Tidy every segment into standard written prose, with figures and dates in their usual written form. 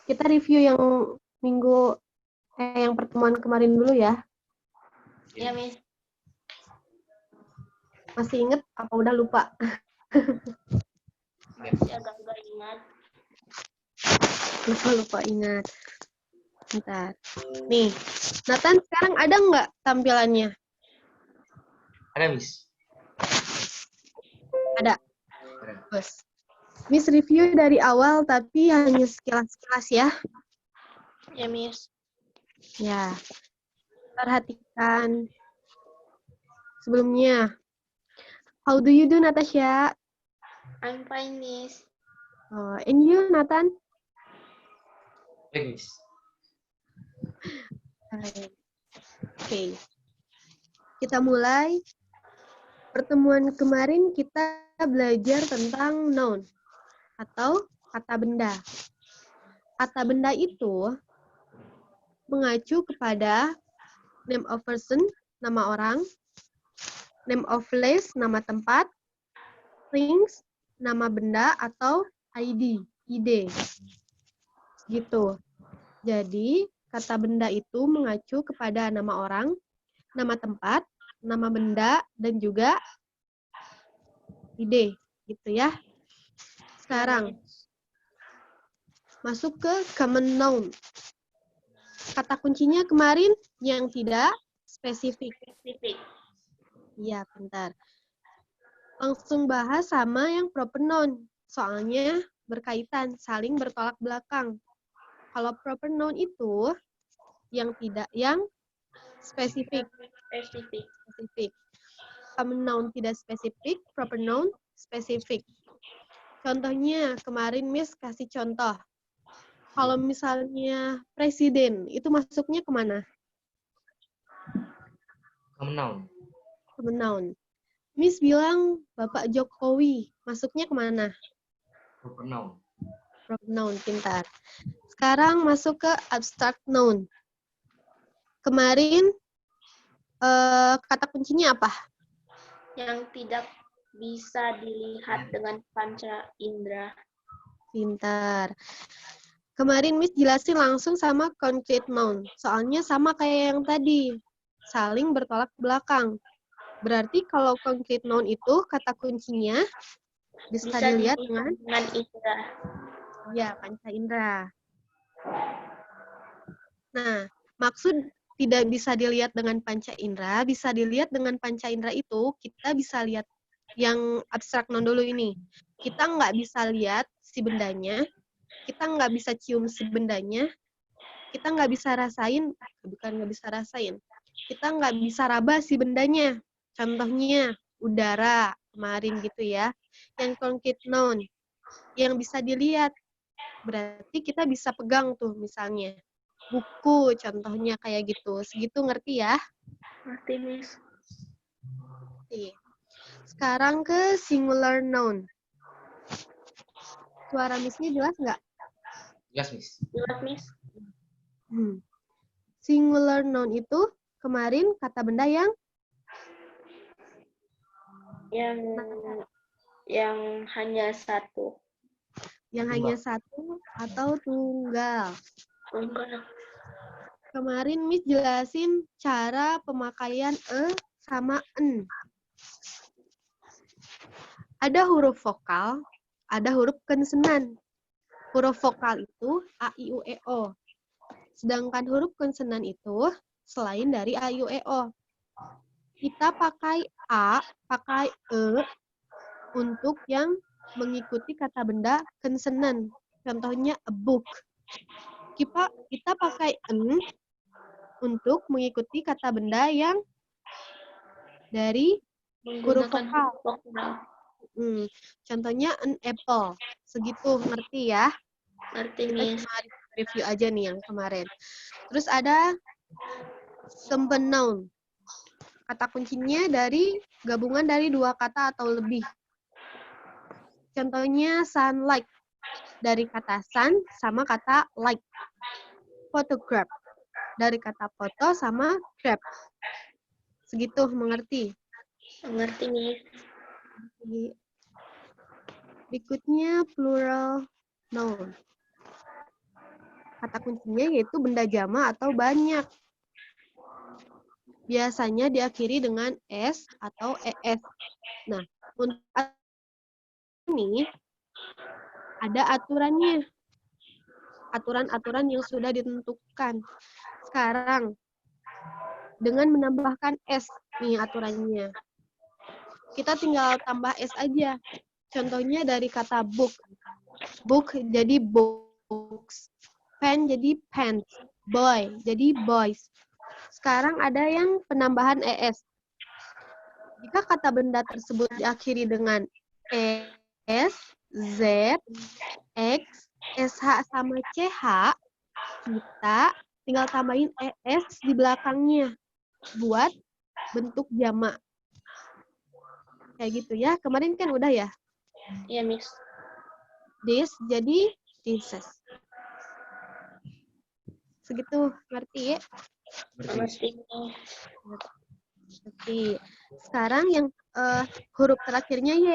Kita review yang yang pertemuan kemarin dulu ya. Ya, Miss. Masih inget apa udah lupa? Masih agak-agak ingat. Lupa ingat. Bentar. Nih, Nathan sekarang ada nggak tampilannya? Ada, Miss. Ada. Ada. Bos. Miss review dari awal tapi hanya sekilas-sekilas ya. Ya, Miss. Ya. Perhatikan sebelumnya. How do you do, Natasha? I'm fine, Miss. And you, Nathan? Baik, Miss. Oke. Kita mulai. Pertemuan kemarin kita belajar tentang noun atau kata benda. Kata benda itu mengacu kepada name of person, nama orang, name of place, nama tempat, things, nama benda, atau ID, ide. Gitu. Jadi, kata benda itu mengacu kepada nama orang, nama tempat, nama benda, dan juga ide. Gitu ya. Sekarang, masuk ke common noun. Kata kuncinya kemarin yang tidak spesifik. Iya, bentar. Langsung bahas sama yang proper noun. Soalnya berkaitan, saling bertolak belakang. Kalau proper noun itu yang spesifik. Spesifik. Common noun tidak spesifik, proper noun spesifik. Contohnya, kemarin Miss kasih contoh. Kalau misalnya presiden, itu masuknya kemana? Common noun. Common noun. Miss bilang Bapak Jokowi, masuknya kemana? Proper noun. Proper noun, pintar. Sekarang masuk ke abstract noun. Kemarin kata kuncinya apa? Yang tidak bisa dilihat dengan panca indera. Pintar. Kemarin Miss jelasin langsung sama concrete noun. Soalnya sama kayak yang tadi. Saling bertolak belakang. Berarti kalau concrete noun itu kata kuncinya bisa dilihat dengan indera. ya, panca indera. Nah, maksud tidak bisa dilihat dengan panca indera, bisa dilihat dengan panca indera itu, kita bisa lihat yang abstrak noun dulu ini. Kita nggak bisa lihat si bendanya, kita nggak bisa cium si bendanya, kita nggak bisa rasain, bukan nggak bisa rasain, kita nggak bisa raba si bendanya. Contohnya, udara, kemarin gitu ya. Yang concrete noun, yang bisa dilihat, berarti kita bisa pegang tuh misalnya. Buku, contohnya kayak gitu. Segitu ngerti ya? Ngerti, Miss. Oke. Sekarang ke singular noun. Suara Miss-nya jelas nggak? Jelas, Miss. Jelas, Miss. Singular noun itu kemarin kata benda yang hanya satu. Yang hanya satu atau tunggal. Tunggal. Kemarin Miss jelasin cara pemakaian sama en. Ada huruf vokal, ada huruf konsonan. Huruf vokal itu A, I, U, E, O. Sedangkan huruf konsonan itu selain dari A, I, U, E, O. Kita pakai A, pakai E untuk yang mengikuti kata benda konsonan. Contohnya a book. Kita pakai en untuk mengikuti kata benda yang dari huruf vokal. Contohnya an apple. Segitu, ngerti ya? Ngerti, Kita Miss. cuma review aja nih yang kemarin. Terus ada simple noun. Kata kuncinya gabungan dari dua kata atau lebih. Contohnya sunlight. Dari kata sun sama kata light. Photograph. Dari kata foto sama grab. Segitu, mengerti? Mengerti, Miss. Berikutnya plural noun. Kata kuncinya yaitu benda jamak atau banyak. Biasanya diakhiri dengan S atau ES. Nah, untuk ini ada aturannya. Aturan-aturan yang sudah ditentukan. Sekarang, dengan menambahkan S, nih aturannya. Kita tinggal tambah S aja. Contohnya dari kata book. Book jadi books. Pen jadi pens. Boy jadi boys. Sekarang ada yang penambahan ES. Jika kata benda tersebut diakhiri dengan S, Z, X, SH sama CH, kita tinggal tambahin ES di belakangnya buat bentuk jamak. Kayak gitu ya. Kemarin kan udah ya. Iya, Miss. This jadi thesis. Segitu, ngerti ya? Mengerti, Miss. Ngerti. Sekarang yang huruf terakhirnya Y.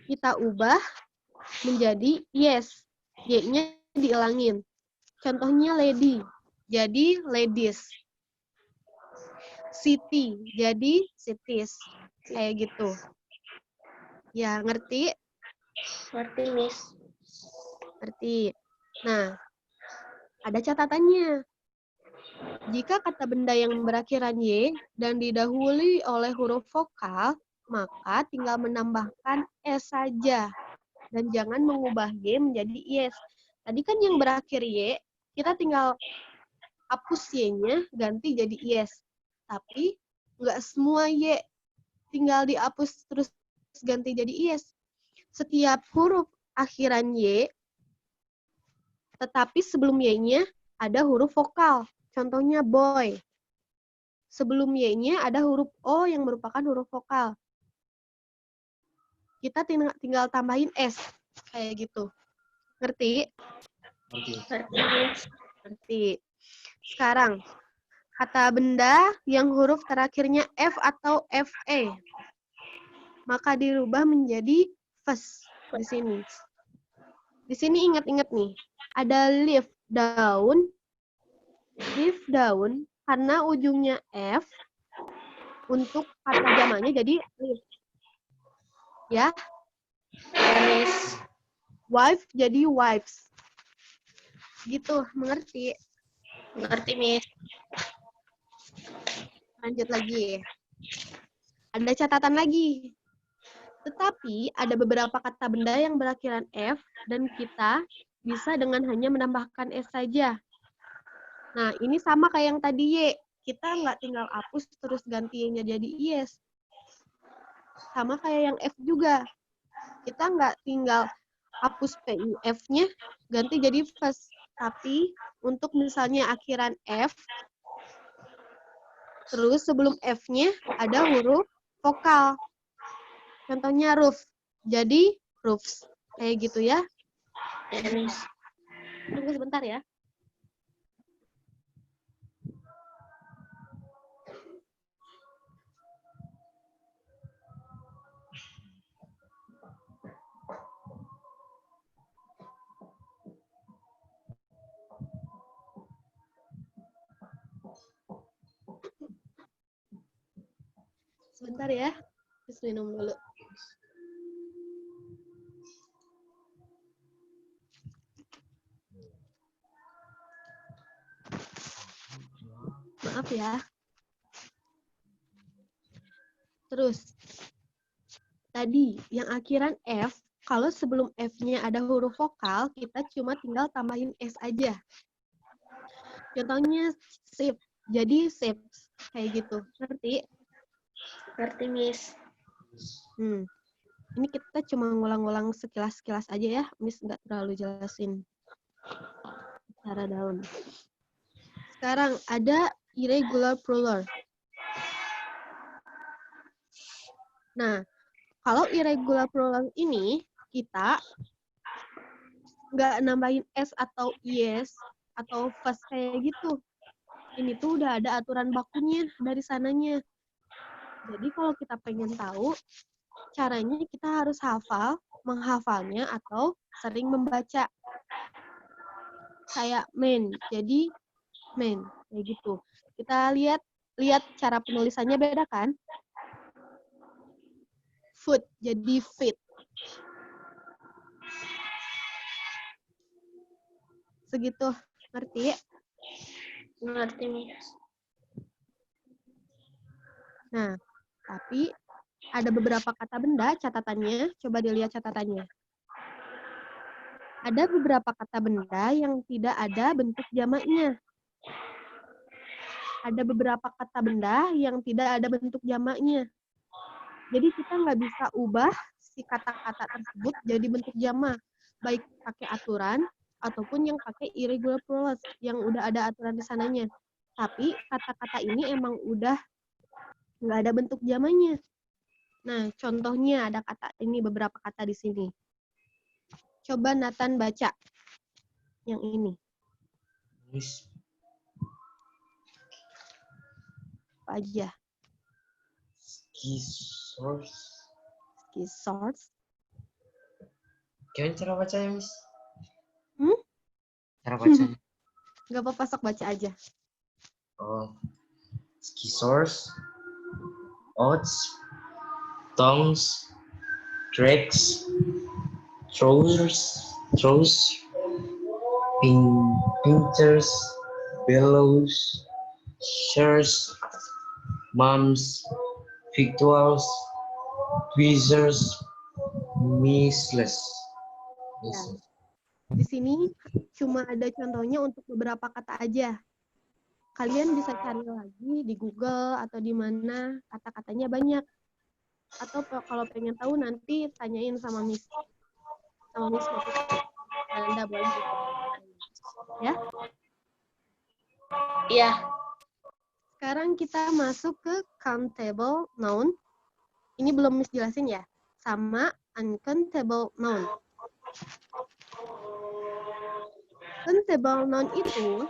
Kita ubah menjadi yes. Y-nya diilangin. Contohnya lady, jadi ladies. City, jadi cities. Kayak gitu. Ya, ngerti? Ngerti, Miss. Ngerti. Nah, ada catatannya. Jika kata benda yang berakhiran Y dan didahului oleh huruf vokal, maka tinggal menambahkan S saja. Dan jangan mengubah Y menjadi yes. Tadi kan yang berakhir Y, kita tinggal hapus Y-nya, ganti jadi yes. Tapi nggak semua Y tinggal dihapus terus ganti jadi yes. Setiap huruf akhiran Y, tetapi sebelum Y-nya ada huruf vokal. Contohnya boy. Sebelum Y-nya ada huruf O yang merupakan huruf vokal. Kita tinggal tambahin S. Kayak gitu. Ngerti? Ngerti. Ngerti, Miss. Ngerti. Sekarang, kata benda yang huruf terakhirnya F atau FE. Maka dirubah menjadi fes di sini. Di sini ingat-ingat nih. Ada leaf, daun. Leaf, daun. Karena ujungnya F, untuk kata jamaknya jadi leaf. Ya. Ya, Miss. Wife jadi wives. Gitu, mengerti? Ngerti, Miss. Lanjut lagi. Ada catatan lagi. Tetapi ada beberapa kata benda yang berakhiran F dan kita bisa dengan hanya menambahkan S saja. Nah, ini sama kayak yang tadi Y. Kita nggak tinggal hapus terus gantinya jadi yes. Sama kayak yang F juga. Kita nggak tinggal hapus PIF-nya, ganti jadi first. Tapi untuk misalnya akhiran F, terus sebelum F-nya ada huruf vokal. Contohnya roof, jadi roofs. Kayak gitu ya. Ya, Miss. Tunggu sebentar ya. Sebentar ya. Terus minum dulu. Maaf ya. Terus, tadi yang akhiran F, kalau sebelum F-nya ada huruf vokal, kita cuma tinggal tambahin S aja. Contohnya sip, jadi sips. Kayak gitu. Ngerti? Ngerti, Miss. Ini kita cuma ngulang-ngulang sekilas-sekilas aja ya. Miss nggak terlalu jelasin cara daun. Sekarang ada irregular plural. Nah, kalau irregular plural ini, kita nggak nambahin S atau yes atau fast kayak gitu. Ini tuh udah ada aturan bakunya dari sananya. Jadi kalau kita pengen tahu, caranya kita harus hafal, menghafalnya, atau sering membaca. kayak main. Jadi main kayak gitu. Kita lihat cara penulisannya beda kan? Food jadi fit. Segitu, ngerti? Ngerti, Miss. Nah, tapi ada beberapa kata benda catatannya. Coba dilihat catatannya. Ada beberapa kata benda yang tidak ada bentuk jamaknya. Ada beberapa kata benda yang tidak ada bentuk jamaknya. Jadi kita nggak bisa ubah si kata-kata tersebut jadi bentuk jamak, baik pakai aturan ataupun yang pakai irregular clause yang udah ada aturan di sananya. Tapi kata-kata ini emang udah nggak ada bentuk jamaknya. Nah, contohnya ada kata ini, beberapa kata di sini. Coba Nathan baca yang ini. Miss. Apa aja? Scissors. Scissors. Gimana cara bacanya, Miss? Hmm? Cara bacanya. Nggak apa-apa, sok baca aja. Oh. Scissors. Oats. Tongs. Drags. Throws. Pinchers. Bellows. Shares. Mums. Victuals. Tweezers. Missless. Ya. Di sini cuma ada contohnya untuk beberapa kata aja. Kalian bisa cari lagi di Google atau di mana kata-katanya banyak. Atau kalau pengen tahu nanti tanyain sama Miss. Sama Miss Nanda boleh gitu. Ya. Iya. Sekarang kita masuk ke countable noun. Ini belum Miss jelasin ya. Sama uncountable noun. Countable noun itu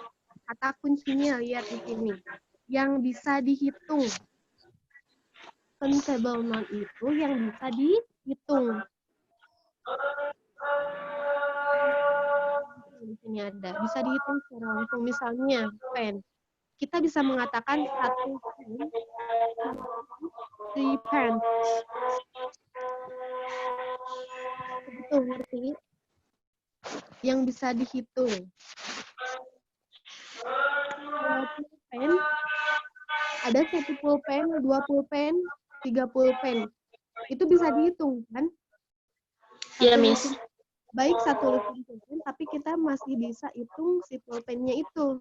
kata kuncinya lihat di sini. Yang bisa dihitung. Countable noun itu yang bisa dihitung. Di sini ada. Bisa dihitung secara langsung. Misalnya pen. Kita bisa mengatakan satu pen. 3 pens. Itu ngerti? Yang bisa dihitung. Kalau pulpen, ada 1 pulpen, 2 pulpen, 3 pulpen. Itu bisa dihitung, kan? Iya, Miss. Baik satu lusin pulpen, tapi kita masih bisa hitung si pulpennya itu.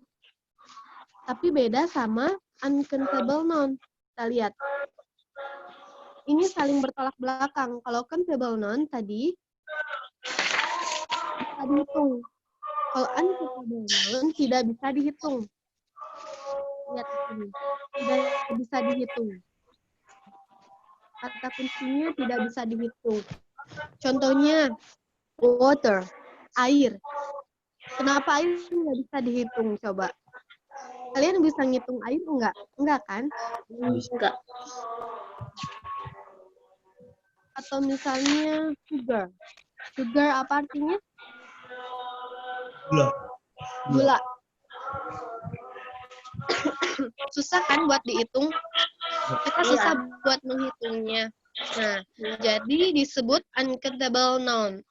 Tapi beda sama uncountable noun. Kita lihat. Ini saling bertolak belakang. Kalau countable noun tadi, bisa dihitung. Kalau uncountable noun tidak bisa dihitung. Lihat di sini. Tidak bisa dihitung. Kata kuncinya tidak bisa dihitung. Contohnya, water, air. Kenapa air nggak bisa dihitung? Coba. Kalian bisa ngitung air enggak? Enggak kan? Enggak. Atau misalnya sugar. Sugar apa artinya? Gula. Susah kan buat dihitung? Kita susah buat menghitungnya. Nah, jadi disebut uncountable noun.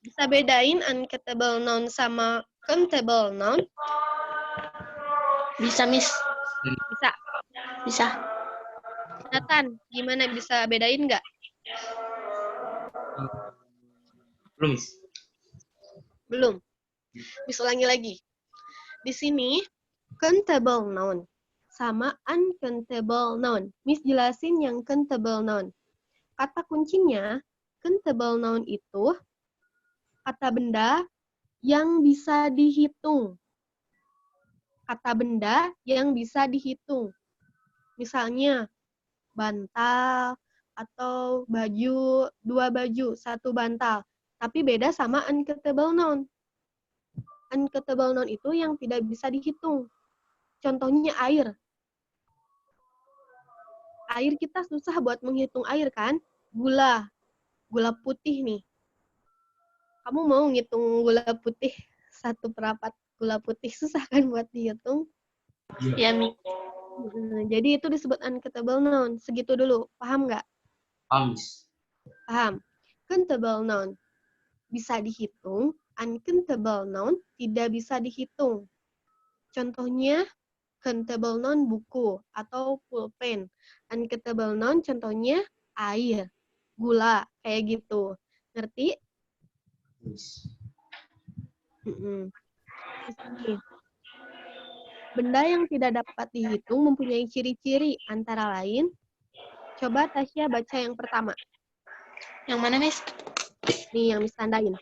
Bisa bedain uncountable noun sama countable noun? Bisa, Miss. Bisa. Bisa. Nathan, gimana bisa bedain nggak? Belum, Miss. Belum. Bisa ulangi lagi. Di sini, countable noun sama uncountable noun. Miss jelasin yang countable noun. Kata kuncinya, countable noun itu kata benda yang bisa dihitung. Kata benda yang bisa dihitung. Misalnya, bantal, atau baju, 2 baju, 1 bantal. Tapi beda sama uncountable noun. Uncountable noun itu yang tidak bisa dihitung. Contohnya air. Air kita susah buat menghitung air kan? Gula putih nih. Kamu mau ngitung gula putih 1/4 gula putih. Susah kan buat dihitung? Ya, Miss. Jadi itu disebut uncountable noun. Segitu dulu. Paham nggak? Paham, Miss. Paham. Countable noun bisa dihitung. Uncountable noun tidak bisa dihitung. Contohnya, countable noun buku atau pulpen. Uncountable noun contohnya air, gula, kayak gitu. Ngerti? Miss. Di sini. Benda yang tidak dapat dihitung mempunyai ciri-ciri antara lain. Coba Tasya baca yang pertama. Yang mana, Miss? Nih yang Miss tandain.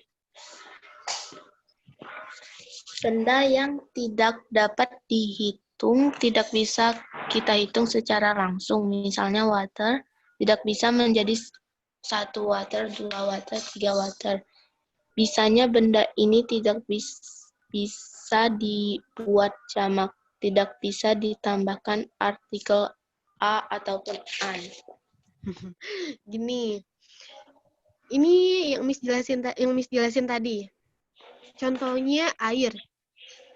Benda yang tidak dapat dihitung, tidak bisa kita hitung secara langsung. Misalnya water, tidak bisa menjadi 1 water, 2 water, 3 water. Bisanya benda ini tidak bisa dibuat jamak, tidak bisa ditambahkan artikel a ataupun an. Gini, ini yang Miss jelasin tadi. Contohnya air.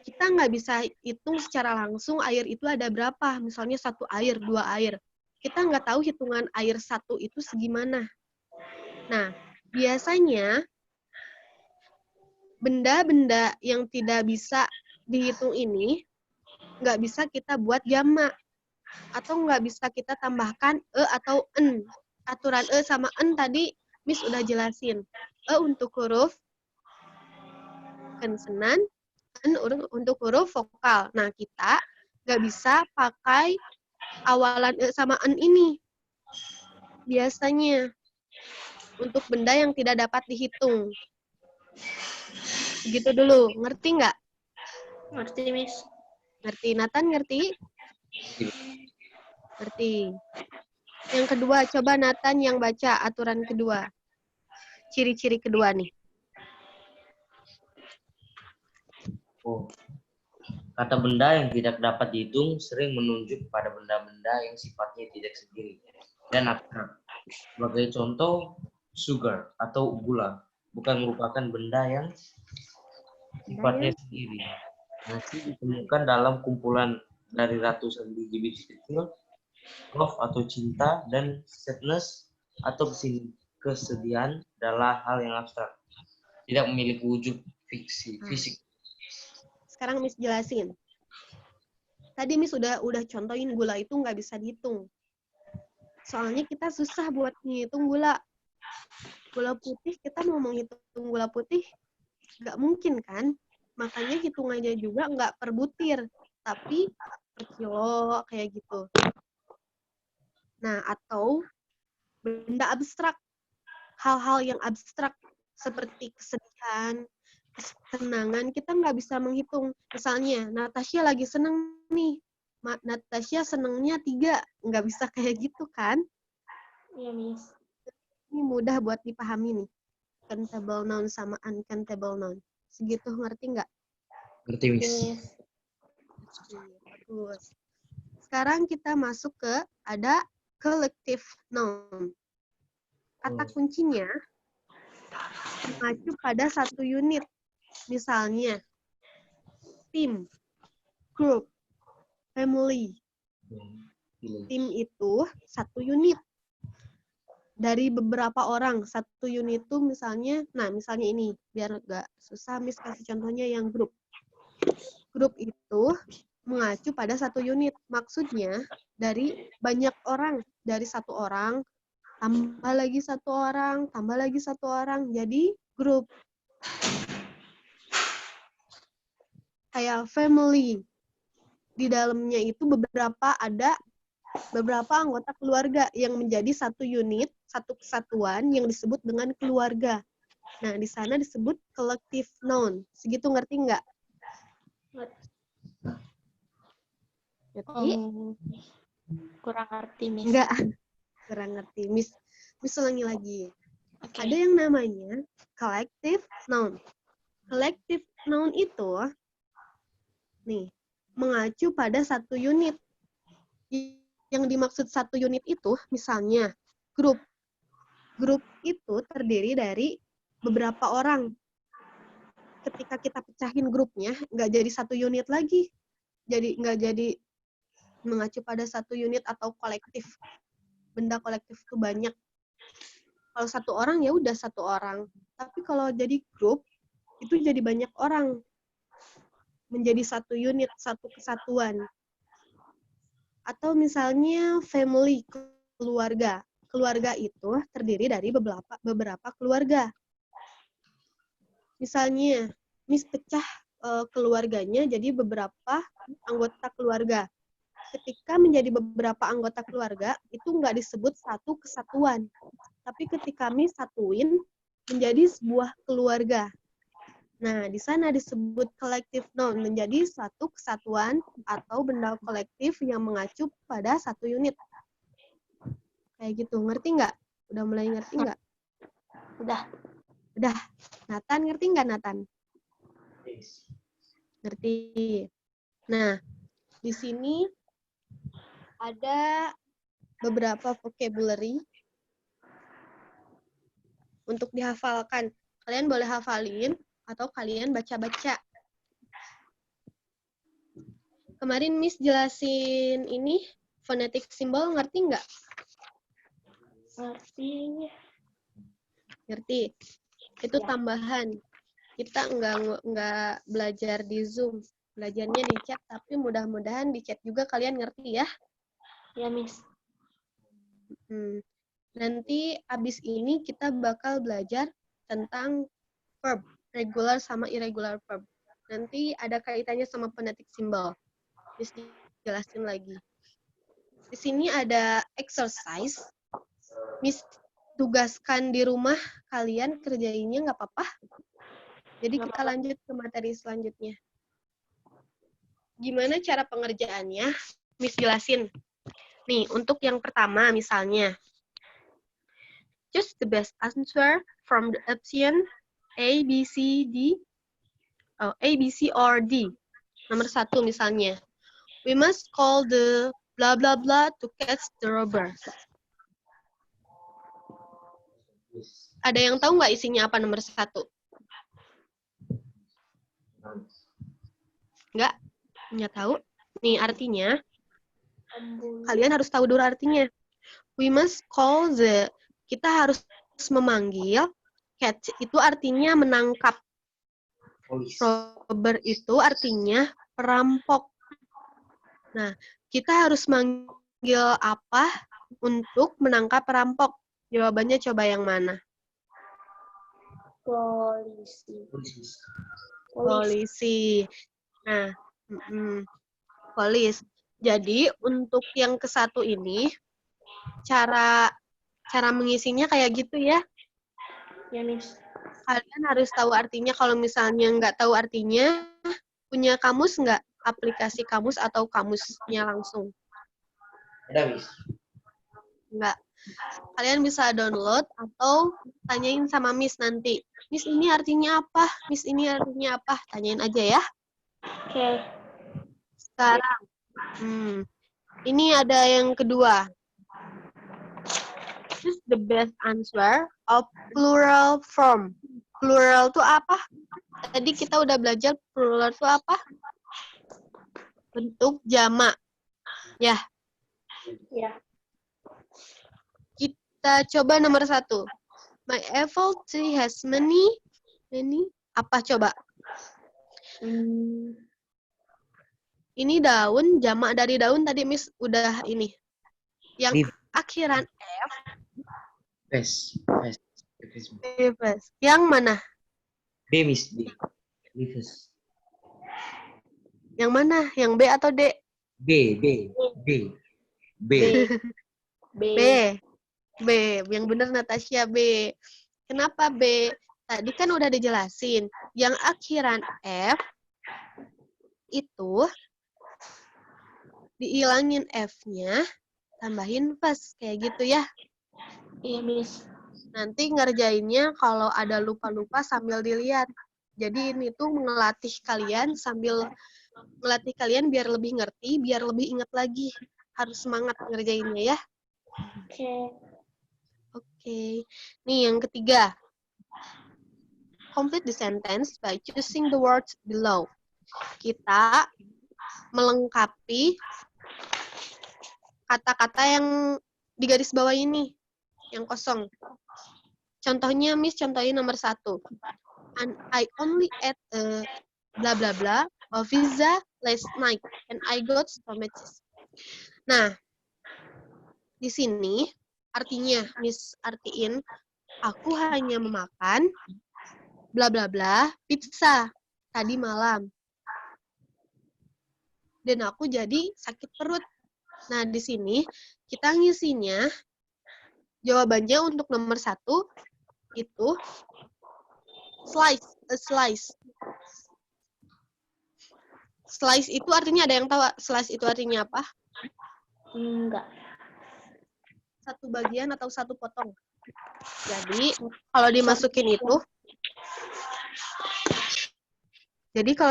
Kita nggak bisa hitung secara langsung air itu ada berapa. Misalnya 1 air, 2 air. Kita nggak tahu hitungan air 1 itu segimana. Nah, biasanya benda-benda yang tidak bisa dihitung ini nggak bisa kita buat jamak. Atau nggak bisa kita tambahkan e atau en. Aturan e sama en tadi Miss udah jelasin. E untuk huruf konsonan, en untuk huruf vokal. Nah, kita nggak bisa pakai awalan e sama en ini. Biasanya untuk benda yang tidak dapat dihitung. Begitu dulu. Ngerti nggak? Ngerti, Miss? Ngerti. Nathan ngerti? Ngerti. Yang kedua, coba Nathan yang baca aturan kedua. Ciri-ciri kedua nih. Oh. Kata benda yang tidak dapat dihitung sering menunjuk pada benda-benda yang sifatnya tidak sendiri dan abstrak. Sebagai contoh, sugar atau gula bukan merupakan benda yang sifatnya sendiri. Nasi ditemukan dalam kumpulan dari ratusan biji-biji kecil. Love atau cinta dan sadness atau kesedihan adalah hal yang abstrak, tidak memiliki wujud fisik. Sekarang Miss jelasin. Tadi Miss udah contohin gula itu nggak bisa dihitung. Soalnya kita susah buat ngitung gula. Gula putih, kita mau menghitung gula putih, nggak mungkin kan? Makanya hitungannya juga nggak per butir, tapi per kilo, kayak gitu. Nah, atau benda abstrak. Hal-hal yang abstrak, seperti kesedihan, kesenangan, kita nggak bisa menghitung. Misalnya, Natasha lagi seneng nih. Natasha senengnya 3. Nggak bisa kayak gitu kan? Iya, Miss. Ini mudah buat dipahami nih. Countable noun sama uncountable noun. Segitu ngerti nggak? Ngerti, Miss. Bagus. Sekarang kita masuk ke ada collective noun. Kata kuncinya mengacu pada satu unit. Misalnya, team, group, family. Tim itu satu unit. Dari beberapa orang, satu unit itu misalnya, misalnya ini, biar nggak susah, Miss kasih contohnya yang grup. Grup itu mengacu pada satu unit. Maksudnya, dari banyak orang, dari satu orang, tambah lagi satu orang, tambah lagi satu orang, jadi grup. Kayak family. Di dalamnya itu ada beberapa anggota keluarga yang menjadi satu unit, satu kesatuan yang disebut dengan keluarga. Nah, di sana disebut collective noun. Segitu ngerti nggak? Ngerti? Kurang ngerti, Miss. Enggak. Kurang ngerti. Miss ulangi lagi. Okay. Ada yang namanya collective noun. Collective noun itu mengacu pada satu unit. Yang dimaksud satu unit itu misalnya grup. Grup itu terdiri dari beberapa orang. ketika kita pecahin grupnya, nggak jadi satu unit lagi. Jadi nggak jadi mengacu pada satu unit atau kolektif. Benda kolektif itu banyak. Kalau satu orang ya udah satu orang. Tapi kalau jadi grup, itu jadi banyak orang. Menjadi satu unit, satu kesatuan. Atau misalnya family, keluarga. Keluarga itu terdiri dari beberapa keluarga. Misalnya, Miss pecah keluarganya jadi beberapa anggota keluarga. Ketika menjadi beberapa anggota keluarga, itu nggak disebut satu kesatuan. Tapi ketika Miss satuin, menjadi sebuah keluarga. Nah, di sana disebut collective noun, menjadi suatu kesatuan atau benda kolektif yang mengacu pada satu unit. Kayak gitu, ngerti nggak? Udah mulai ngerti nggak? Udah. Udah. Nathan, ngerti nggak Nathan? Ngerti. Nah, di sini ada beberapa vocabulary untuk dihafalkan. Kalian boleh hafalin atau kalian baca-baca. Kemarin Miss jelasin ini, phonetic symbol, ngerti nggak? Ngerti. Ngerti. Itu tambahan. Kita nggak belajar di Zoom. Belajarnya di chat, tapi mudah-mudahan di chat juga kalian ngerti ya. Ya, Miss. Nanti abis ini kita bakal belajar tentang verb, regular sama irregular verb. Nanti ada kaitannya sama phonetic symbol. Miss jelasin lagi. Di sini ada exercise. Miss tugaskan di rumah, kalian kerjainnya nggak apa-apa. Jadi kita lanjut ke materi selanjutnya. Gimana cara pengerjaannya? Miss jelasin. Nih, untuk yang pertama misalnya, choose the best answer from the option A, B, C, D. A, B, C, or D. Nomor 1 misalnya. We must call the blah blah blah to catch the robber. Ada yang tahu nggak isinya apa nomor 1? Nggak tahu. Nih artinya, kalian harus tahu dulu artinya. We must call the, kita harus memanggil, catch itu artinya menangkap. Robber itu artinya perampok. Nah, kita harus manggil apa untuk menangkap perampok? Jawabannya coba yang mana? Polisi. Nah, polis. Jadi untuk yang ke-1 ini, cara mengisinya kayak gitu ya. Ya, Miss. Kalian harus tahu artinya. Kalau misalnya nggak tahu artinya, punya kamus nggak? Aplikasi kamus atau kamusnya langsung? Ada, Miss. Nggak. Kalian bisa download atau tanyain sama Miss nanti. Miss ini artinya apa? Miss ini artinya apa? Tanyain aja ya. Oke. Sekarang, ini ada yang kedua. Choose the best answer of plural form. Plural itu apa? Tadi kita udah belajar plural itu apa? Bentuk jamak. Ya. Ya. Kita coba nomor 1. My apple tree has many. Apa coba? Ini daun, jamak dari daun tadi Miss udah ini. Yang akhiran F. Leaves. Yang mana? B, Miss. B. Yang mana? Yang B atau D? B. Yang benar Natasha B. Kenapa B? Tadi kan udah dijelasin. Yang akhiran F itu diilangin F-nya, tambahin vas. Kayak gitu ya. Iya, Miss. Nanti ngerjainnya kalau ada lupa-lupa sambil dilihat. Jadi ini tuh ngelatih kalian sambil ngelatih kalian biar lebih ngerti, biar lebih ingat lagi. Harus semangat ngerjainnya ya. Oke. Oke. Nih yang ketiga. complete the sentence by choosing the words below. Kita melengkapi kata-kata yang di garis bawah ini, yang kosong. Contohnya, Miss, contohin nomor 1. And I only ate bla bla bla a pizza last night and I got sandwiches. Nah, di sini artinya, Miss artiin, aku hanya memakan bla bla bla pizza tadi malam. Dan aku jadi sakit perut. Nah, di sini kita ngisinya, jawabannya untuk nomor 1 itu slice, a slice. Slice itu artinya, ada yang tahu slice itu artinya apa? Enggak. Satu bagian atau satu potong. Jadi, kalau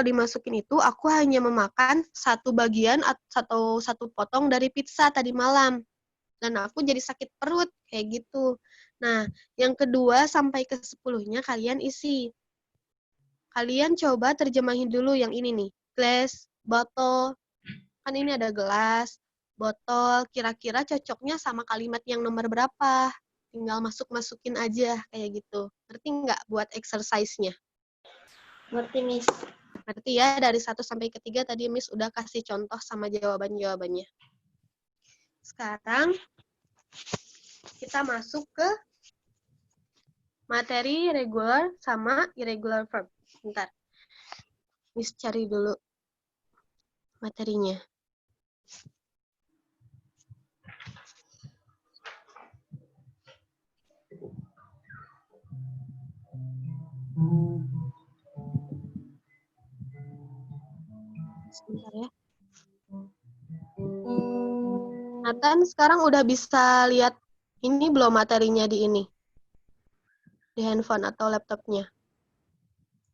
dimasukin itu, aku hanya memakan satu bagian atau satu potong dari pizza tadi malam. Dan aku jadi sakit perut, kayak gitu. Nah, yang kedua sampai ke 10-nya kalian isi. Kalian coba terjemahin dulu yang ini nih. Glass, botol. Kan ini ada gelas, botol. Kira-kira cocoknya sama kalimat yang nomor berapa? Tinggal masukin aja, kayak gitu. Ngerti nggak buat exercise-nya? Ngerti, Miss. Ngerti ya, dari 1 sampai ke 3 tadi Miss udah kasih contoh sama jawaban-jawabannya. Sekarang kita masuk ke materi regular sama irregular verb. Bentar. Miss cari dulu materinya. Sebentar ya. Nathan sekarang udah bisa lihat ini belum materinya di ini? Di handphone atau laptopnya?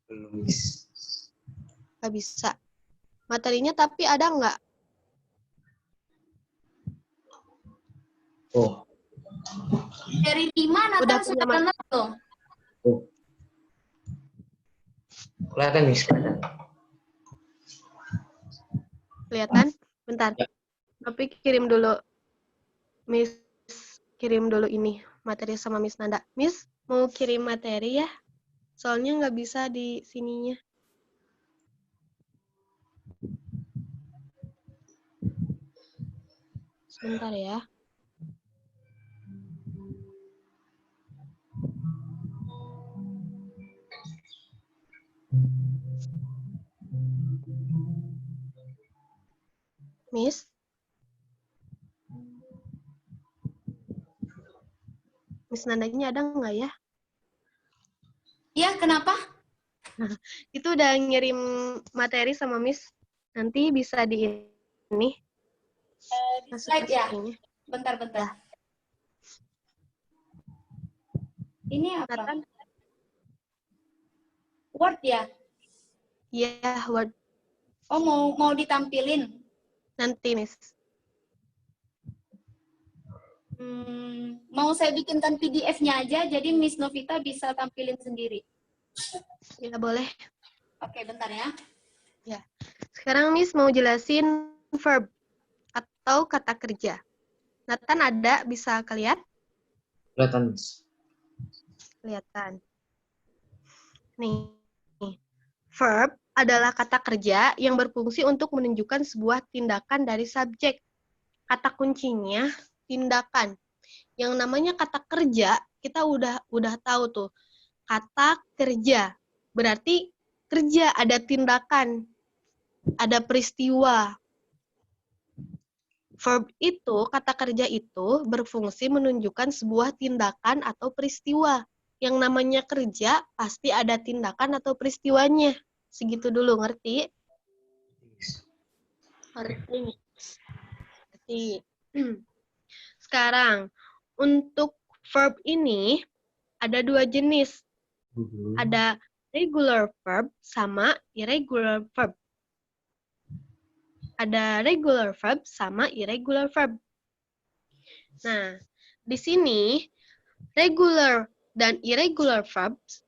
Belum, Miss. Nggak bisa. Materinya tapi ada nggak? Oh. Dari 5 Udah Nathan punya sudah kenal belum? Oh. Kelihatan, Miss. Kelihatan? Bentar. Ya. Tapi kirim dulu. Miss kirim dulu ini materi sama Miss Nanda. Miss mau kirim materi ya? Soalnya nggak bisa di sininya. Sebentar ya. Miss? Miss Nandanya ada nggak ya? Iya, kenapa? Itu udah ngirim materi sama Miss. Nanti bisa di ini. Di slide ya? Masukinnya. Bentar-bentar. Ya. Ini apa? Nathan? Word ya? Iya, Word. Oh, mau ditampilin? Nanti, Miss. Mau saya bikinkan PDF-nya aja, jadi Miss Novita bisa tampilin sendiri. Ya, boleh. Oke, bentar ya. Ya. Sekarang Miss mau jelasin verb atau kata kerja. Nathan ada, bisa kelihatan? Kelihatan, Miss. Kelihatan. Nih. Verb adalah kata kerja yang berfungsi untuk menunjukkan sebuah tindakan dari subjek. Kata kuncinya tindakan. Yang namanya kata kerja, kita udah tahu tuh. Kata kerja. Berarti kerja, ada tindakan, ada peristiwa. Verb itu, kata kerja itu berfungsi menunjukkan sebuah tindakan atau peristiwa. Yang namanya kerja pasti ada tindakan atau peristiwanya. Segitu dulu, ngerti? Ngerti. Sekarang, untuk verb ini ada 2 jenis. Ada regular verb sama irregular verb. Ada regular verb sama irregular verb. Nah, di sini regular dan irregular verbs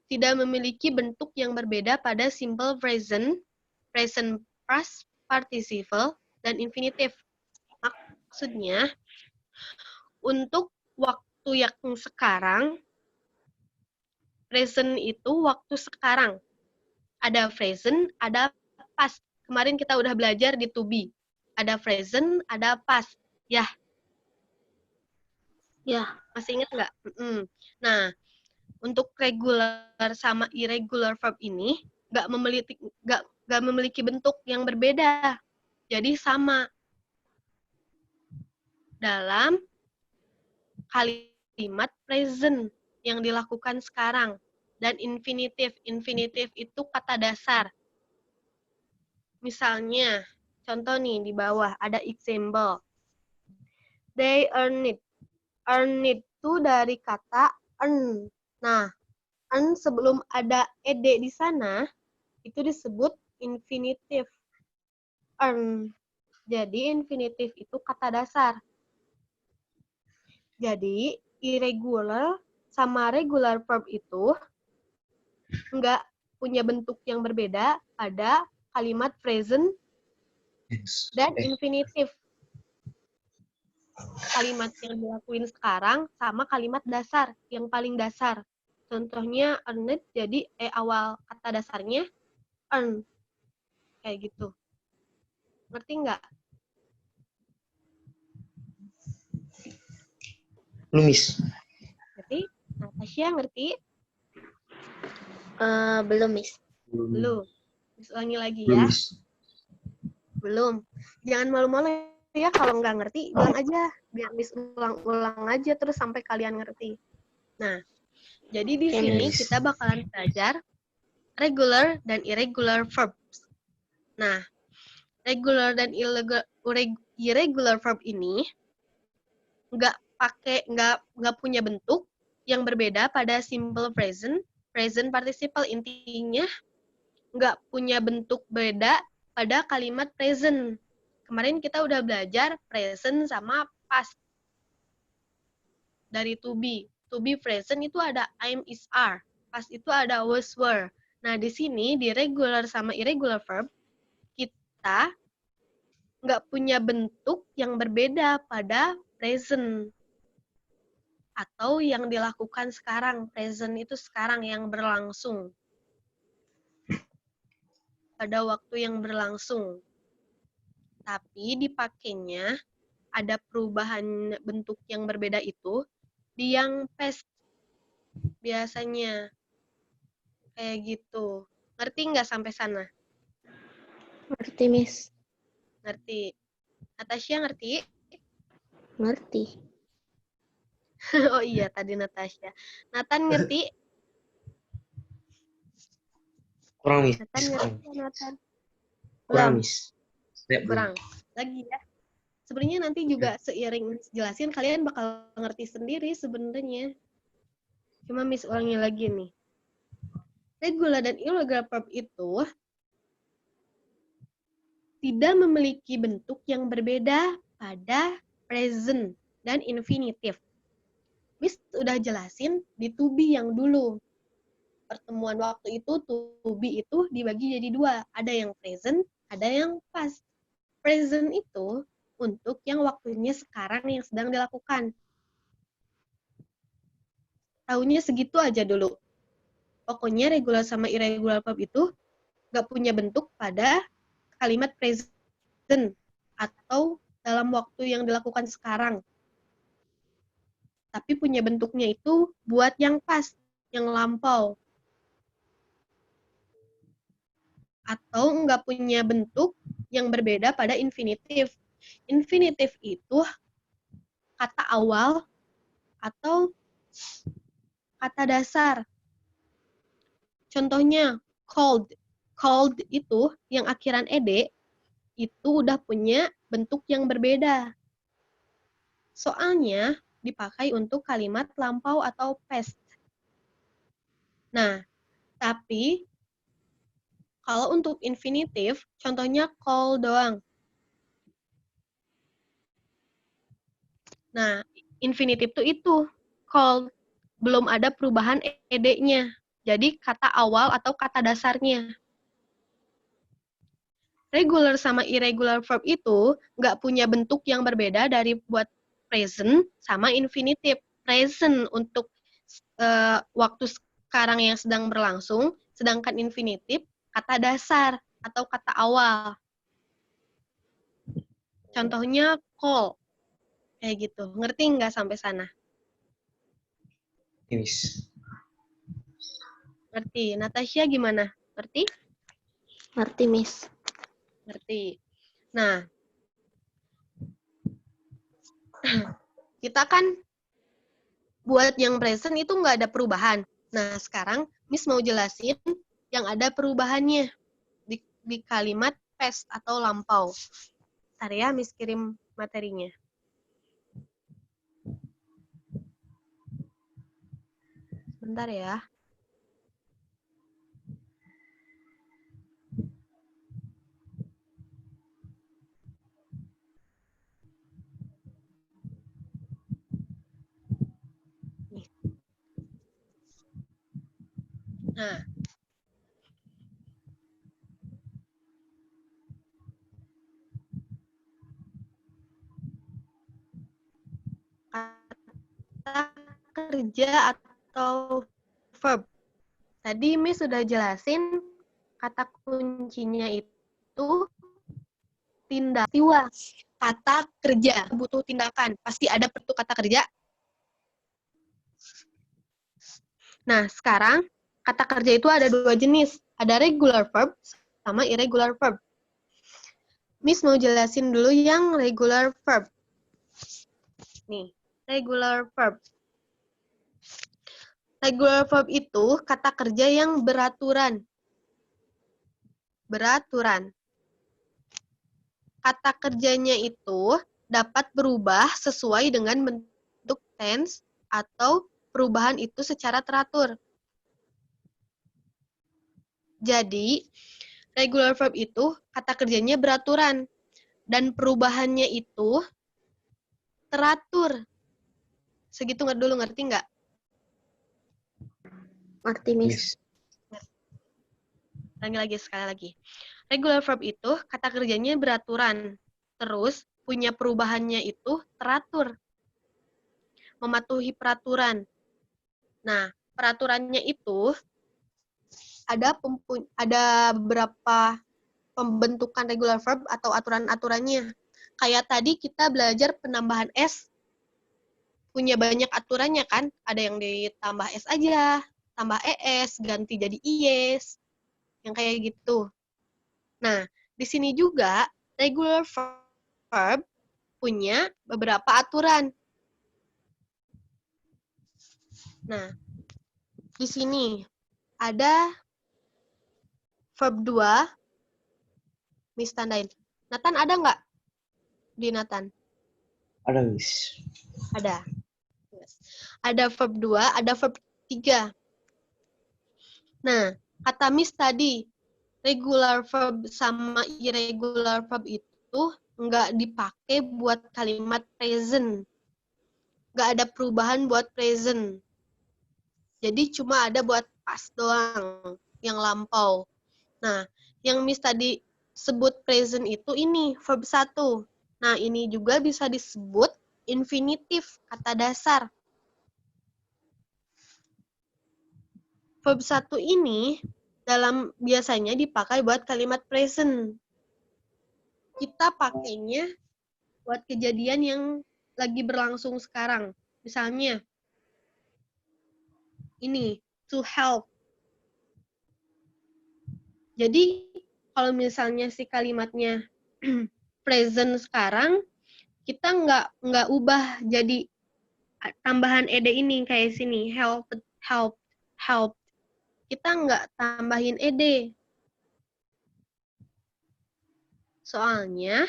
tidak memiliki bentuk yang berbeda pada simple present, present past participle, dan infinitive. Maksudnya, untuk waktu yang sekarang, present itu waktu sekarang. Ada present, ada past. Kemarin kita udah belajar di to be. Ada present, ada past. Ya, Ya, masih ingat nggak? Nah, untuk regular sama irregular verb ini nggak memiliki bentuk yang berbeda. Jadi sama dalam kalimat present yang dilakukan sekarang. Dan infinitive. Infinitive itu kata dasar. Misalnya, contoh nih di bawah ada example. They earn it. Earn it itu dari kata earn. Nah, earn sebelum ada ed di sana, itu disebut infinitive. Earn. Jadi, infinitive itu kata dasar. Jadi, irregular sama regular verb itu nggak punya bentuk yang berbeda pada kalimat present dan infinitive. Kalimat yang dilakuin sekarang sama kalimat dasar, yang paling dasar. Contohnya earn it, jadi awal kata dasarnya earn. Kayak gitu. Ngerti nggak? Belum, Miss. Ngerti? Natasha ngerti? belum, Miss. Belum. Ulangi lagi Belum, ya. Miss. Belum. Jangan malu-malu ya kalau nggak ngerti, bilang aja. Biar Miss ulang-ulang aja terus sampai kalian ngerti. Nah, jadi di sini Miss. kita bakalan belajar regular dan irregular verbs. Nah, regular dan irregular verb ini nggak punya bentuk yang berbeda pada simple present, present participle. Intinya nggak punya bentuk beda pada kalimat present. Kemarin kita udah belajar present sama past. Dari to be. To be present itu ada I'm, is, are. Past itu ada was, were. Nah, di sini di regular sama irregular verb, kita nggak punya bentuk yang berbeda pada present. Atau yang dilakukan sekarang. Present itu sekarang yang berlangsung. Pada waktu yang berlangsung. Tapi dipakainya ada perubahan bentuk yang berbeda itu di yang past biasanya. Kayak gitu. Ngerti nggak sampai sana? Ngerti, Miss. Ngerti. Natasha ngerti? Ngerti. Oh iya, tadi Natasha. Nathan ngerti? Kurang, Miss. Nathan ngerti ya, Nathan? Kurang, Belum. Miss. Ya, belum. Kurang. Lagi ya. Sebenarnya nanti juga seiring jelasin kalian bakal ngerti sendiri sebenarnya. Cuma Miss ulangi lagi nih. Regular dan irregular verb itu tidak memiliki bentuk yang berbeda pada present dan infinitive. Miss udah jelasin di to be yang dulu. Pertemuan waktu itu to be itu dibagi jadi dua. Ada yang present, ada yang past. Present itu untuk yang waktunya sekarang yang sedang dilakukan. Tahunya segitu aja dulu. Pokoknya regular sama irregular verb itu nggak punya bentuk pada kalimat present atau dalam waktu yang dilakukan sekarang. Tapi punya bentuknya itu buat yang past, yang lampau. Atau nggak punya bentuk yang berbeda pada infinitive. Infinitive itu kata awal atau kata dasar. Contohnya, called. Called itu yang akhiran ed, itu udah punya bentuk yang berbeda. Soalnya dipakai untuk kalimat lampau atau past. Nah, tapi kalau untuk infinitive, contohnya call doang. Nah, infinitive itu call. Belum ada perubahan ed-nya. jadi kata awal atau kata dasarnya. Regular sama irregular verb itu nggak punya bentuk yang berbeda dari buat present sama infinitive. Present untuk waktu sekarang yang sedang berlangsung, sedangkan infinitive kata dasar atau kata awal. Contohnya call, kayak gitu. Ngerti nggak sampai sana? Miss. Ngerti. Natasha gimana? Ngerti? Ngerti, Miss. Ngerti. Nah, kita kan buat yang present itu nggak ada perubahan. Nah, sekarang Miss mau jelasin yang ada perubahannya di kalimat past atau lampau. Ntar ya, Miss kirim materinya. Bentar ya. Nih. Nah. Kata kerja atau verb. Tadi Miss sudah jelasin kata kuncinya itu tindak. Kata kerja butuh tindakan. Pasti ada bentuk kata kerja. Nah, sekarang kata kerja itu ada dua jenis. Ada regular verb sama irregular verb. Miss mau jelasin dulu yang regular verb. Nih, regular verb. Regular verb itu kata kerja yang beraturan. Beraturan. Kata kerjanya itu dapat berubah sesuai dengan bentuk tense atau perubahan itu secara teratur. Jadi, regular verb itu kata kerjanya beraturan dan perubahannya itu teratur. Segitu nggak dulu, ngerti nggak? Ngerti, Miss. Lagi sekali lagi. Regular verb itu kata kerjanya beraturan, terus punya perubahannya itu teratur, mematuhi peraturan. Nah, peraturannya itu ada beberapa pembentukan regular verb atau aturan-aturannya. Kayak tadi kita belajar penambahan S, punya banyak aturannya kan? Ada yang ditambah S aja, tambah ES, ganti jadi IS, yang kayak gitu. Nah, di sini juga regular verb punya beberapa aturan. Nah, di sini ada verb 2, Miss tandain. Nathan ada nggak? Di Nathan? Ada, Miss. Ada. Ada verb 2, ada verb 3. Nah, kata Miss tadi, regular verb sama irregular verb itu nggak dipakai buat kalimat present. Nggak ada perubahan buat present. Jadi cuma ada buat past doang, yang lampau. Nah, yang Miss tadi sebut present itu ini, verb 1. Nah, ini juga bisa disebut infinitif, kata dasar. Verb 1 ini biasanya dipakai buat kalimat present. Kita pakainya buat kejadian yang lagi berlangsung sekarang. Misalnya, ini, to help. Jadi, kalau misalnya si kalimatnya present sekarang, kita nggak ubah jadi tambahan ed ini kayak sini, help. Kita nggak tambahin ed. Soalnya,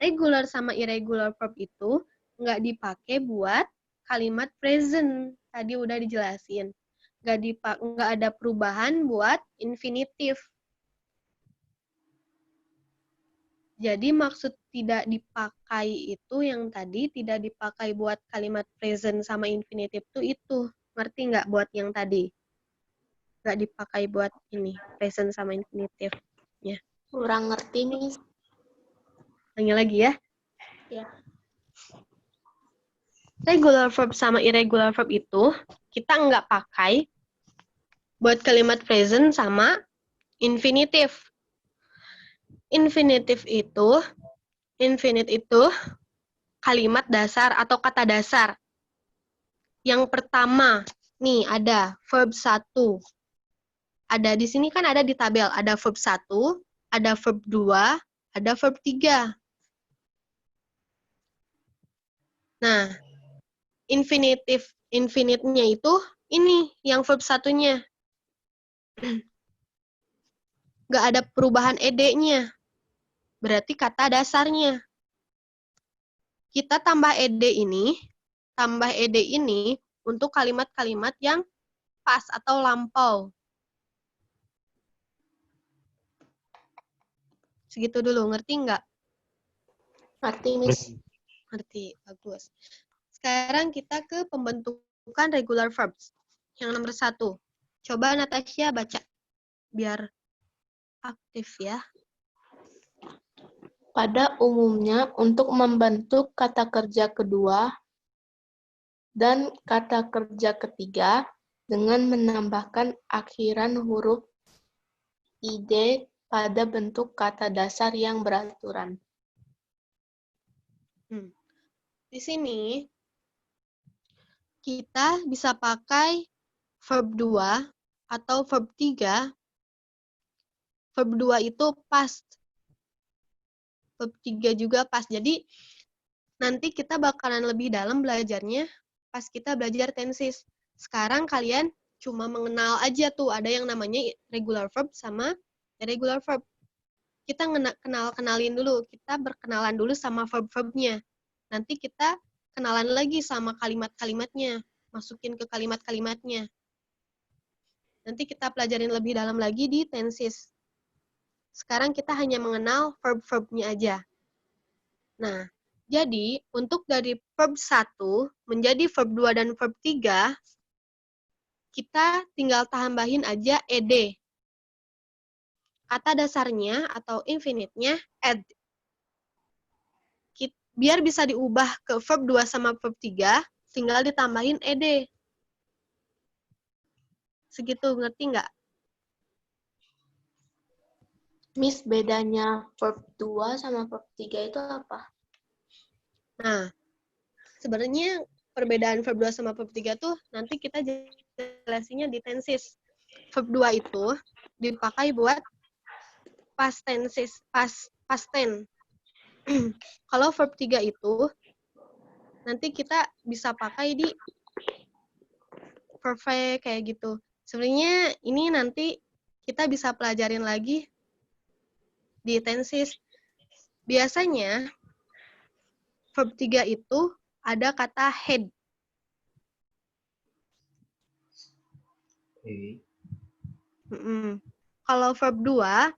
regular sama irregular verb itu nggak dipakai buat kalimat present. Tadi udah dijelasin. Nggak ada perubahan buat infinitif. Jadi maksud tidak dipakai itu yang tadi tidak dipakai buat kalimat present sama infinitif itu. Ngerti nggak buat yang tadi? nggak dipakai buat ini, present sama infinitive. Kurang ngerti, Miss. Ulangi lagi ya. Ya. Regular verb sama irregular verb itu kita nggak pakai buat kalimat present sama infinitive. Infinitive itu kalimat dasar atau kata dasar. Yang pertama, nih ada verb 1. Ada di sini kan ada di tabel, ada verb 1, ada verb 2, ada verb 3. Nah, infinite-nya itu ini yang verb 1-nya. Nggak ada perubahan ed-nya. Berarti kata dasarnya. Kita tambah ed ini untuk kalimat-kalimat yang past atau lampau. Segitu dulu, ngerti nggak? Ngerti, Miss. Ngerti, bagus. Sekarang kita ke pembentukan regular verbs. Yang nomor 1. Coba Natasha baca, biar aktif ya. Pada umumnya, untuk membentuk kata kerja kedua dan kata kerja ketiga dengan menambahkan akhiran huruf id pada bentuk kata dasar yang beraturan. Di sini, kita bisa pakai verb 2 atau verb 3. Verb 2 itu past. Verb 3 juga past. Jadi, nanti kita bakalan lebih dalam belajarnya pas kita belajar tenses. Sekarang kalian cuma mengenal aja tuh, ada yang namanya regular verb sama irregular verb. Kita kenalin dulu, kita berkenalan dulu sama verb-verbnya. Nanti kita kenalan lagi sama kalimat-kalimatnya, masukin ke kalimat-kalimatnya. Nanti kita pelajarin lebih dalam lagi di tenses. Sekarang kita hanya mengenal verb-verbnya aja. Nah, jadi untuk dari verb 1 menjadi verb 2 dan verb 3, kita tinggal tambahin aja ed. Kata dasarnya atau infinite-nya ed. Biar bisa diubah ke verb 2 sama verb 3, tinggal ditambahin ed. Segitu, ngerti nggak? Miss, bedanya verb 2 sama verb 3 itu apa? Nah, sebenarnya perbedaan verb 2 sama verb 3 tuh nanti kita jelasinnya di tenses. Verb 2 itu dipakai buat past tenses, past tense. Kalau verb 3 itu nanti kita bisa pakai di perfect kayak gitu. Sebenarnya ini nanti kita bisa pelajarin lagi di tenses. Biasanya verb 3 itu ada kata head. Kalau verb 2,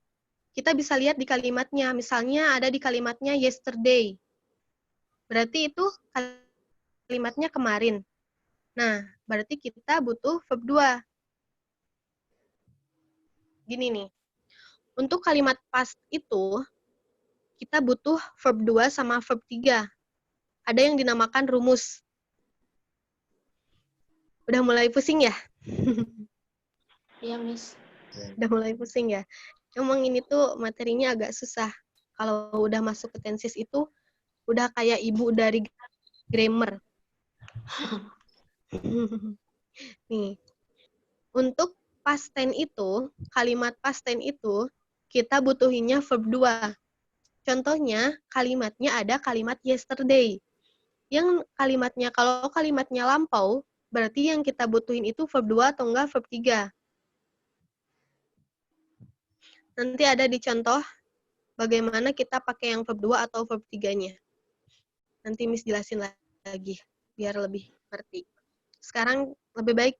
kita bisa lihat di kalimatnya. Misalnya ada di kalimatnya yesterday. Berarti itu kalimatnya kemarin. Nah, berarti kita butuh verb 2. Gini nih. Untuk kalimat past itu, kita butuh verb 2 sama verb 3. Ada yang dinamakan rumus. Udah mulai pusing ya? Iya, Miss. Udah mulai pusing ya? Emang ini tuh materinya agak susah. Kalau udah masuk ke tenses itu, udah kayak ibu dari grammar. Nih, untuk past tense itu, kalimat past tense itu, kita butuhinnya verb 2. Contohnya, kalimatnya ada kalimat yesterday. Yang kalimatnya, kalau kalimatnya lampau, berarti yang kita butuhin itu verb 2 atau enggak verb 3. Nanti ada di contoh bagaimana kita pakai yang verb 2 atau verb 3-nya. Nanti Miss jelasin lagi, biar lebih ngerti. Sekarang lebih baik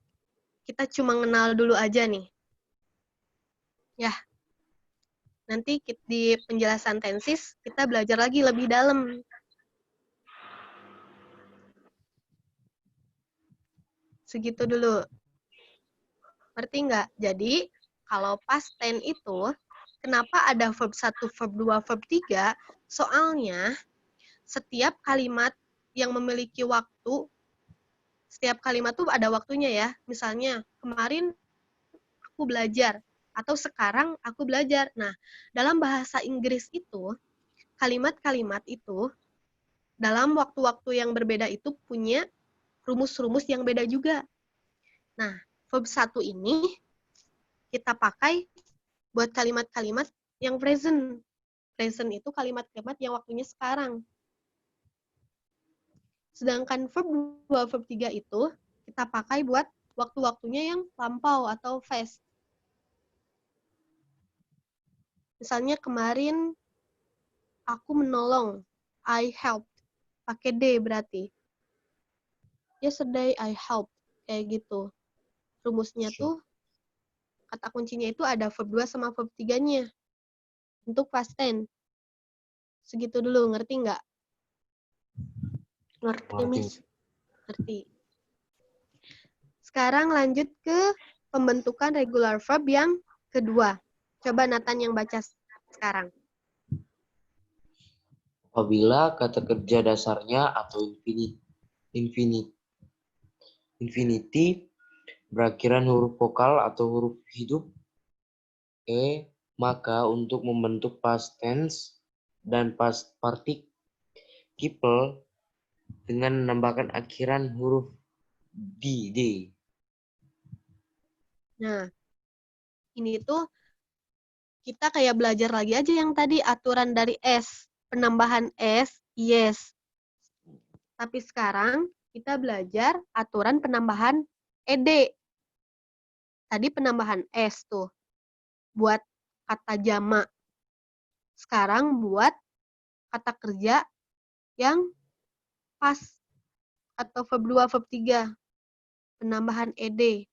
kita cuma kenal dulu aja nih. Ya, nanti di penjelasan tenses kita belajar lagi lebih dalam. Segitu dulu. Ngerti nggak? Jadi, kalau past tense itu, kenapa ada verb 1, verb 2, verb 3? Soalnya, setiap kalimat yang memiliki waktu, setiap kalimat tuh ada waktunya ya. Misalnya, kemarin aku belajar, atau sekarang aku belajar. Nah, dalam bahasa Inggris itu, kalimat-kalimat itu, dalam waktu-waktu yang berbeda itu punya rumus-rumus yang beda juga. Nah, verb 1 ini kita pakai buat kalimat-kalimat yang present. Present itu kalimat-kalimat yang waktunya sekarang. Sedangkan verb 2, verb 3 itu kita pakai buat waktu-waktunya yang lampau atau past. Misalnya kemarin aku menolong, I helped. Pakai D berarti. Yesterday I helped. Kayak gitu. Rumusnya tuh, kata kuncinya itu ada verb 2 sama verb 3-nya. Untuk past tense. Segitu dulu, ngerti nggak? Ngerti, Miss. Ngerti. Sekarang lanjut ke pembentukan regular verb yang kedua. Coba Nathan yang baca sekarang. Apabila kata kerja dasarnya atau infinity berakhiran huruf vokal atau huruf hidup maka untuk membentuk past tense dan past participle dengan menambahkan akhiran huruf D. Nah, ini tuh kita kayak belajar lagi aja yang tadi aturan dari S. Penambahan S, yes. Tapi sekarang kita belajar aturan penambahan ED. Tadi penambahan S tuh buat kata jamak. Sekarang buat kata kerja yang past atau verb 2, verb 3. Penambahan ED.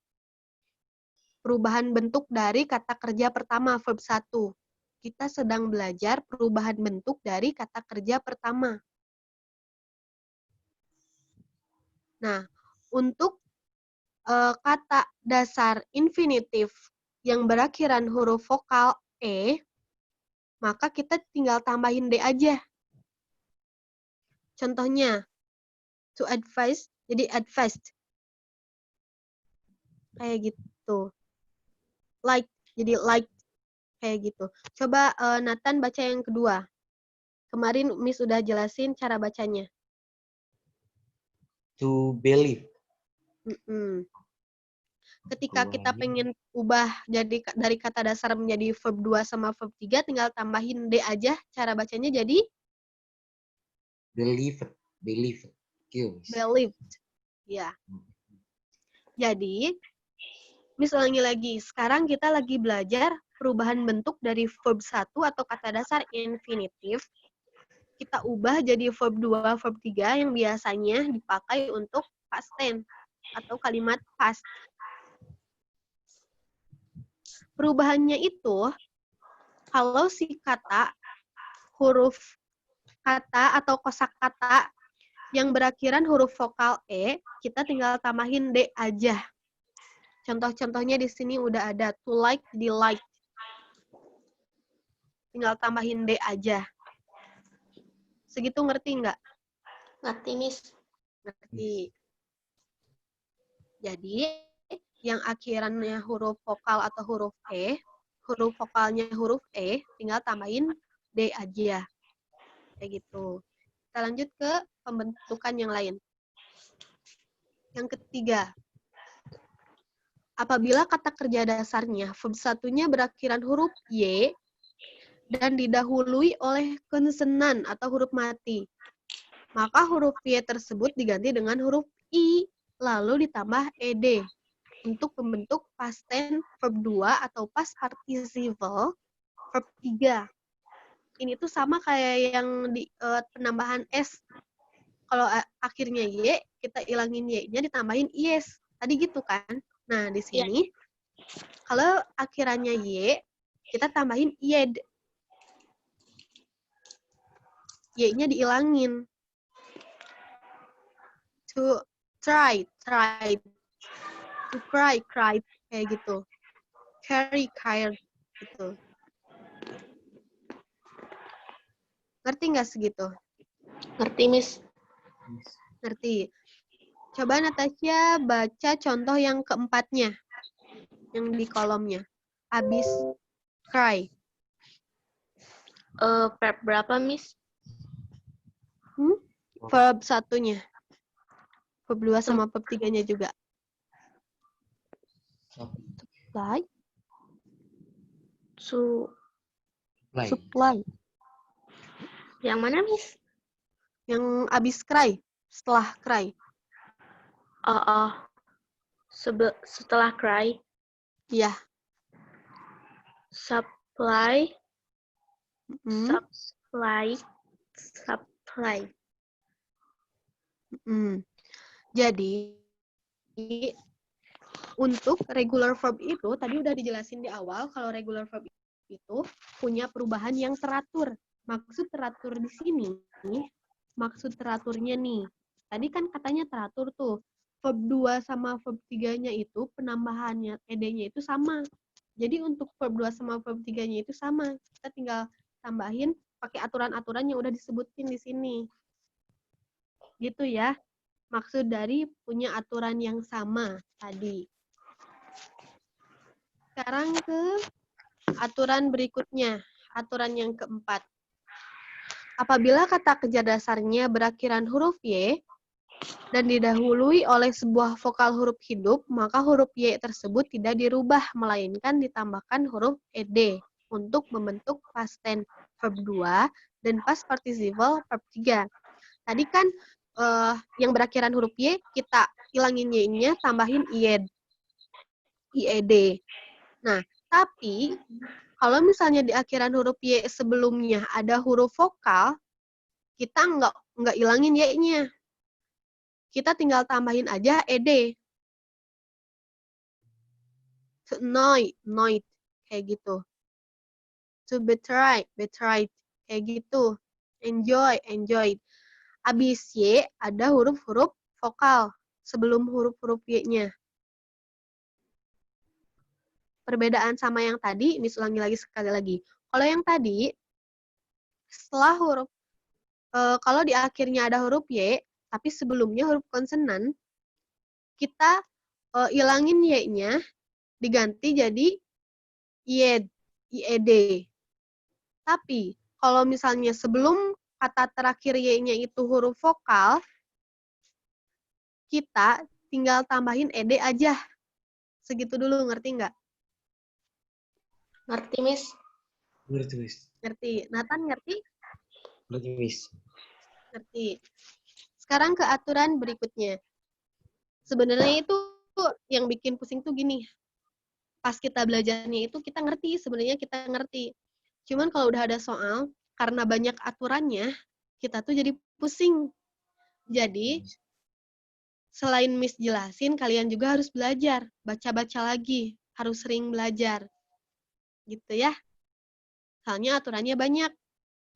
Perubahan bentuk dari kata kerja pertama, verb 1. Kita sedang belajar perubahan bentuk dari kata kerja pertama. Nah, untuk kata dasar infinitif yang berakhiran huruf vokal E, maka kita tinggal tambahin D aja. Contohnya, to advise, jadi advised. Kayak gitu. Like, jadi like. Kayak gitu. Coba Nathan baca yang kedua. Kemarin Miss udah jelasin cara bacanya. To believe. Ketika kita pengen ubah jadi dari kata dasar menjadi verb 2 sama verb 3, tinggal tambahin D aja. Cara bacanya jadi Believed. believed. Ya. Jadi, Miss ulangi lagi. Sekarang kita lagi belajar perubahan bentuk dari verb 1 atau kata dasar infinitif. Kita ubah jadi verb 2, verb 3 yang biasanya dipakai untuk past tense atau kalimat past. Perubahannya itu, kalau si kata, huruf kata atau kosakata yang berakhiran huruf vokal E, kita tinggal tambahin D aja. Contoh-contohnya di sini udah ada. To like, di like. Tinggal tambahin D aja. Segitu ngerti nggak? Ngerti, Miss. Ngerti. Jadi, yang akhirannya huruf vokal atau huruf E, huruf vokalnya huruf E, tinggal tambahin D aja. Kayak gitu. Kita lanjut ke pembentukan yang lain. Yang ketiga, apabila kata kerja dasarnya verb satunya berakhiran huruf Y dan didahului oleh konsonan atau huruf mati, maka huruf Y tersebut diganti dengan huruf I, lalu ditambah ED untuk membentuk past tense verb 2 atau past participle verb 3. Ini tuh sama kayak yang di penambahan S. Kalau akhirnya Y, kita ilangin Y-nya ditambahin IS. Tadi gitu kan? Nah, di sini, kalau akhirannya Y, kita tambahin IED. Y-nya diilangin. To try. To cry, cried. kayak gitu. Carry, gitu. Ngerti nggak segitu? Ngerti, Miss. Ngerti. Coba Natasha baca contoh yang keempatnya, yang di kolomnya. Abis cry. Verb berapa, Miss? Verb satunya. Verb 2 sama verb 3-nya juga. Supply. Supply. Yang mana, Miss? Yang abis cry. Setelah cry. Setelah cry. Iya. Supply. Mm. Supply. Jadi, untuk regular verb itu, tadi udah dijelasin di awal, kalau regular verb itu punya perubahan yang teratur. Maksud teratur di sini, maksud teraturnya nih, tadi kan katanya teratur tuh, verb 2 sama verb 3-nya itu penambahannya, ed-nya itu sama. Jadi untuk verb 2 sama verb 3-nya itu sama. Kita tinggal tambahin pakai aturan-aturan yang udah disebutin di sini. Gitu ya. Maksud dari punya aturan yang sama tadi. Sekarang ke aturan berikutnya, aturan yang keempat. Apabila kata kejar dasarnya berakhiran huruf Y dan didahului oleh sebuah vokal huruf hidup, maka huruf Y tersebut tidak dirubah, melainkan ditambahkan huruf ed untuk membentuk past tense verb 2 dan past participle verb 3. Tadi kan yang berakhiran huruf Y, kita hilangin Y-nya, tambahin IED. Nah, tapi kalau misalnya di akhiran huruf Y sebelumnya ada huruf vokal, kita nggak hilangin Y-nya. Kita tinggal tambahin aja ed. Annoyed, kayak gitu. To betray, betrayed, kayak gitu. Enjoyed. Abis Y ada huruf-huruf vokal sebelum huruf-huruf Y-nya. Perbedaan sama yang tadi, Miss ulangi lagi sekali lagi. Kalau yang tadi, setelah huruf, kalau di akhirnya ada huruf Y, tapi sebelumnya huruf konsonan, kita ilangin Y-nya, diganti jadi IED. Tapi, kalau misalnya sebelum kata terakhir Y-nya itu huruf vokal, kita tinggal tambahin ED aja. Segitu dulu, ngerti nggak? Ngerti, Miss? Ngerti, Miss. Ngerti. Nathan ngerti? Ngerti, Miss. Ngerti. Sekarang ke aturan berikutnya. Sebenarnya itu yang bikin pusing tuh gini. Pas kita belajarnya itu kita ngerti, sebenarnya kita ngerti. Cuman kalau udah ada soal, karena banyak aturannya, kita tuh jadi pusing. Jadi, selain Miss jelasin, kalian juga harus belajar. Baca-baca lagi. Harus sering belajar. Gitu ya. Soalnya aturannya banyak.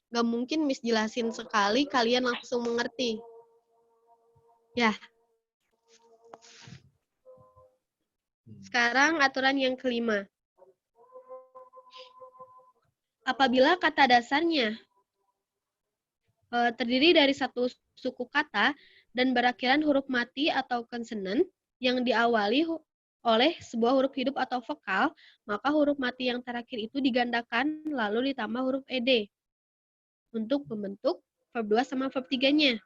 Gak mungkin Miss jelasin sekali, kalian langsung mengerti. Ya. Sekarang aturan yang kelima. Apabila kata dasarnya terdiri dari satu suku kata dan berakhiran huruf mati atau konsonan yang diawali oleh sebuah huruf hidup atau vokal, maka huruf mati yang terakhir itu digandakan lalu ditambah huruf ed untuk membentuk verb 2 sama verb 3-nya.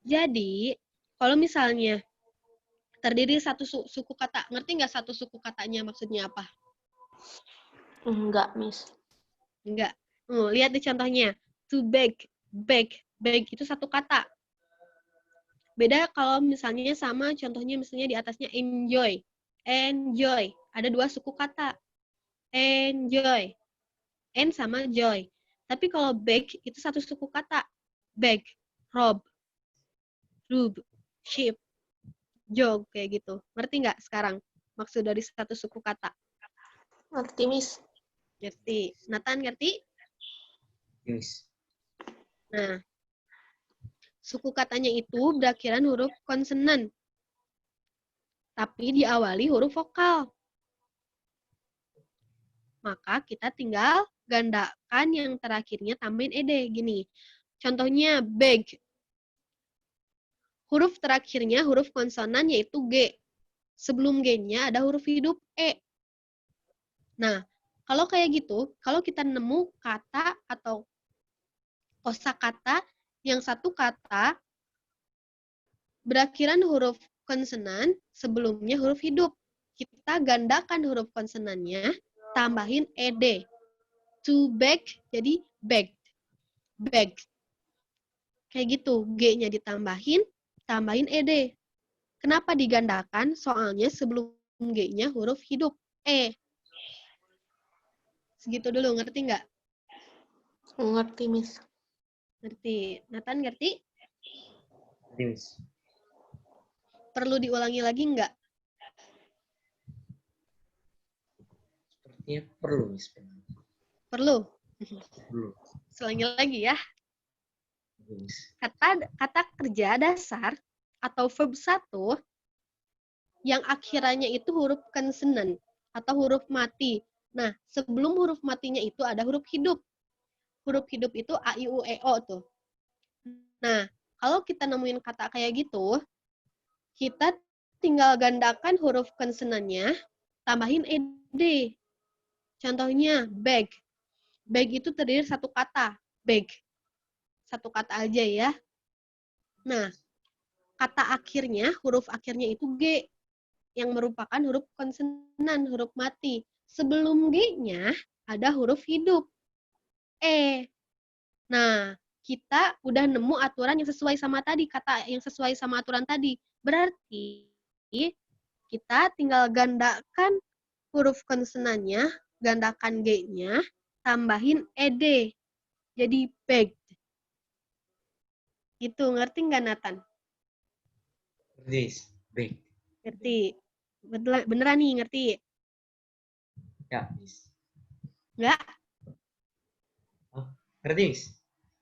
Jadi, kalau misalnya terdiri satu suku kata, ngerti nggak satu suku katanya maksudnya apa? Enggak, Miss. Enggak. Lihat di contohnya. To bake, bake itu satu kata. Beda kalau misalnya sama contohnya misalnya di atasnya enjoy. Ada dua suku kata. Enjoy. En sama joy. Tapi kalau bake itu satu suku kata. Bake, rob, ship, jog, kayak gitu. Ngerti nggak sekarang maksud dari satu suku kata? Ngerti, Miss. Ngerti. Nathan ngerti? Yes. Nah, suku katanya itu berakhiran huruf konsonan. tapi diawali huruf vokal. Maka kita tinggal gandakan yang terakhirnya tambahin ed. Gini, contohnya bag. Huruf terakhirnya huruf konsonan yaitu G. Sebelum G-nya ada huruf hidup E. Nah, kalau kayak gitu, kalau kita nemu kata atau kosakata yang satu kata berakhiran huruf konsonan, sebelumnya huruf hidup. Kita gandakan huruf konsonannya, tambahin ed. To bag jadi bag. Bag. Kayak gitu, G-nya ditambahin, tambahin ed. Kenapa digandakan? Soalnya sebelum G-nya huruf hidup E. Segitu dulu, ngerti nggak? Ngerti, Miss. Ngerti. Nathan ngerti? Ngerti, Miss. Perlu diulangi lagi nggak? Sepertinya perlu, Miss. Perlu. Perlu. Selangi lagi ya. Miss. Kata kerja dasar atau verb 1 yang akhirannya itu huruf konsonan atau huruf mati. Nah, sebelum huruf matinya itu ada huruf hidup. Huruf hidup itu A, I, U, E, O tuh. Nah, kalau kita nemuin kata kayak gitu, kita tinggal gandakan huruf konsonannya, tambahin ed. Contohnya bag. Bag itu terdiri satu kata, bag. Satu kata aja ya. Nah, kata akhirnya, huruf akhirnya itu G, yang merupakan huruf konsonan, huruf mati. Sebelum G-nya ada huruf hidup, E. Nah, kita udah nemu aturan yang sesuai sama tadi, kata yang sesuai sama aturan tadi. Berarti kita tinggal gandakan huruf konsonannya, gandakan G-nya, tambahin ed. Jadi begged. Gitu, ngerti nggak Nathan? Miss. Baik. Ngerti. Beneran nih, ngerti? Ya, Miss. Nggak? Oh, ngerti, Miss?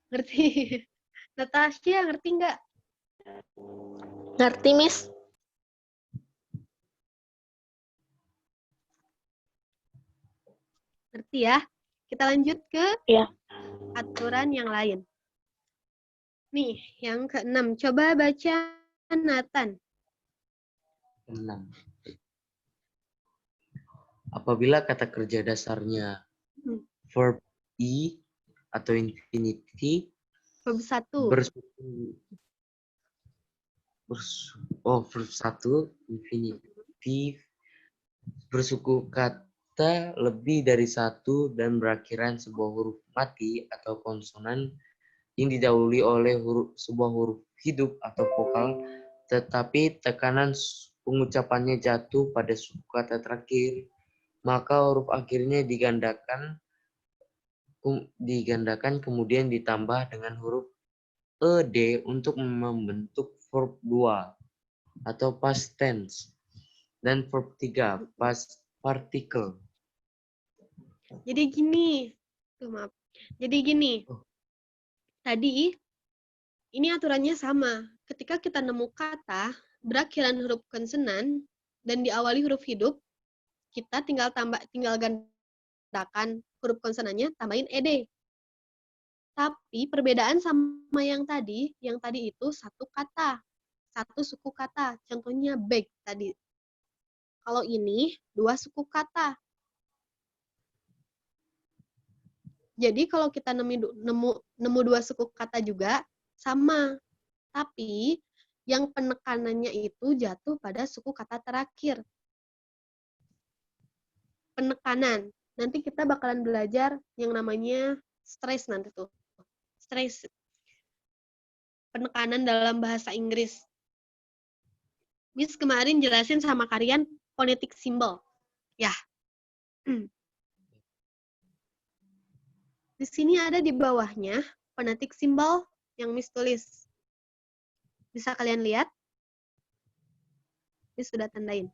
Ngerti. Natasha, ngerti nggak? Ngerti, Miss. Ngerti ya? Kita lanjut ke Ya. aturan yang lain. Nih, yang ke-6. Coba baca Nathan. 6. Apabila kata kerja dasarnya verb I atau infinitive Verb 1. verb 1 infinitive bersuku kata lebih dari satu dan berakhiran sebuah huruf mati atau konsonan yang didahului oleh sebuah huruf hidup atau vokal, tetapi tekanan pengucapannya jatuh pada suku kata terakhir, maka huruf akhirnya digandakan kemudian ditambah dengan huruf ed untuk membentuk verb 2 atau past tense dan verb 3 past particle. Jadi gini. Maaf. Jadi gini. Tadi ini aturannya sama. Ketika kita nemu kata berakhiran huruf konsonan dan diawali huruf hidup, kita tinggal gandakan huruf konsonannya, tambahin ed. Tapi perbedaan sama yang tadi itu satu kata, satu suku kata. Contohnya bag tadi. Kalau ini dua suku kata. Jadi kalau kita nemu dua suku kata juga sama. Tapi yang penekanannya itu jatuh pada suku kata terakhir. Penekanan. Nanti kita bakalan belajar yang namanya stress nanti tuh. Stress. Penekanan dalam bahasa Inggris. Miss kemarin jelasin sama kalian phonetic symbol. Ya. Di sini ada di bawahnya phonetic symbol yang Miss tulis. Bisa kalian lihat? Miss sudah tandain.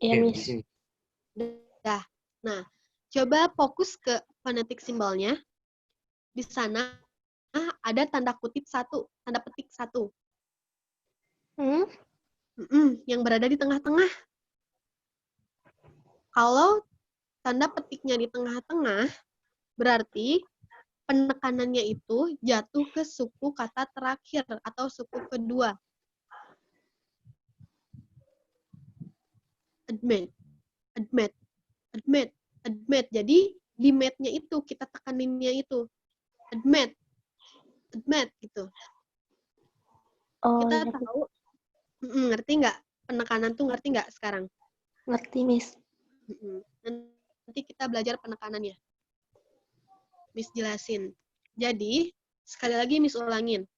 Iya, Miss. Dah. Nah, coba fokus ke phonetic symbolnya. Di sana ada tanda kutip 1, tanda petik 1. Yang berada di tengah-tengah. Kalau tanda petiknya di tengah-tengah, berarti penekanannya itu jatuh ke suku kata terakhir atau suku kedua. Admit, admit, admit, admit. Jadi di mat-nya itu kita tekaninnya itu admit, admit gitu. Oh, Kita iya. tahu, ngerti nggak? Penekanan tuh ngerti nggak sekarang? Ngerti, Miss. Nanti kita belajar penekanannya. Miss jelasin. Jadi, sekali lagi Miss ulangin.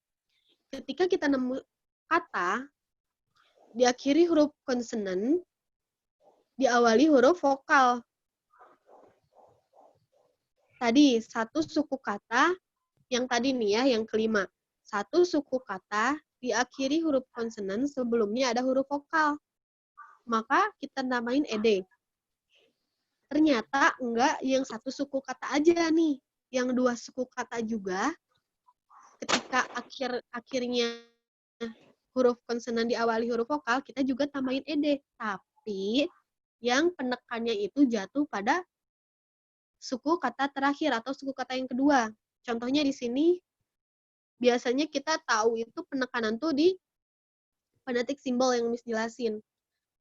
Ketika kita nemu kata, diakhiri huruf konsonan, diawali huruf vokal. Tadi, satu suku kata, yang tadi nih ya, yang kelima. Satu suku kata, diakhiri huruf konsonan, sebelumnya ada huruf vokal. Maka kita namain ed. Ternyata enggak yang satu suku kata aja nih. Yang dua suku kata juga, ketika akhirnya huruf konsonan diawali huruf vokal, kita juga tambahin ed. Tapi yang penekannya itu jatuh pada suku kata terakhir atau suku kata yang kedua. Contohnya di sini, biasanya kita tahu itu penekanan tuh di fonetik simbol yang Miss jelasin.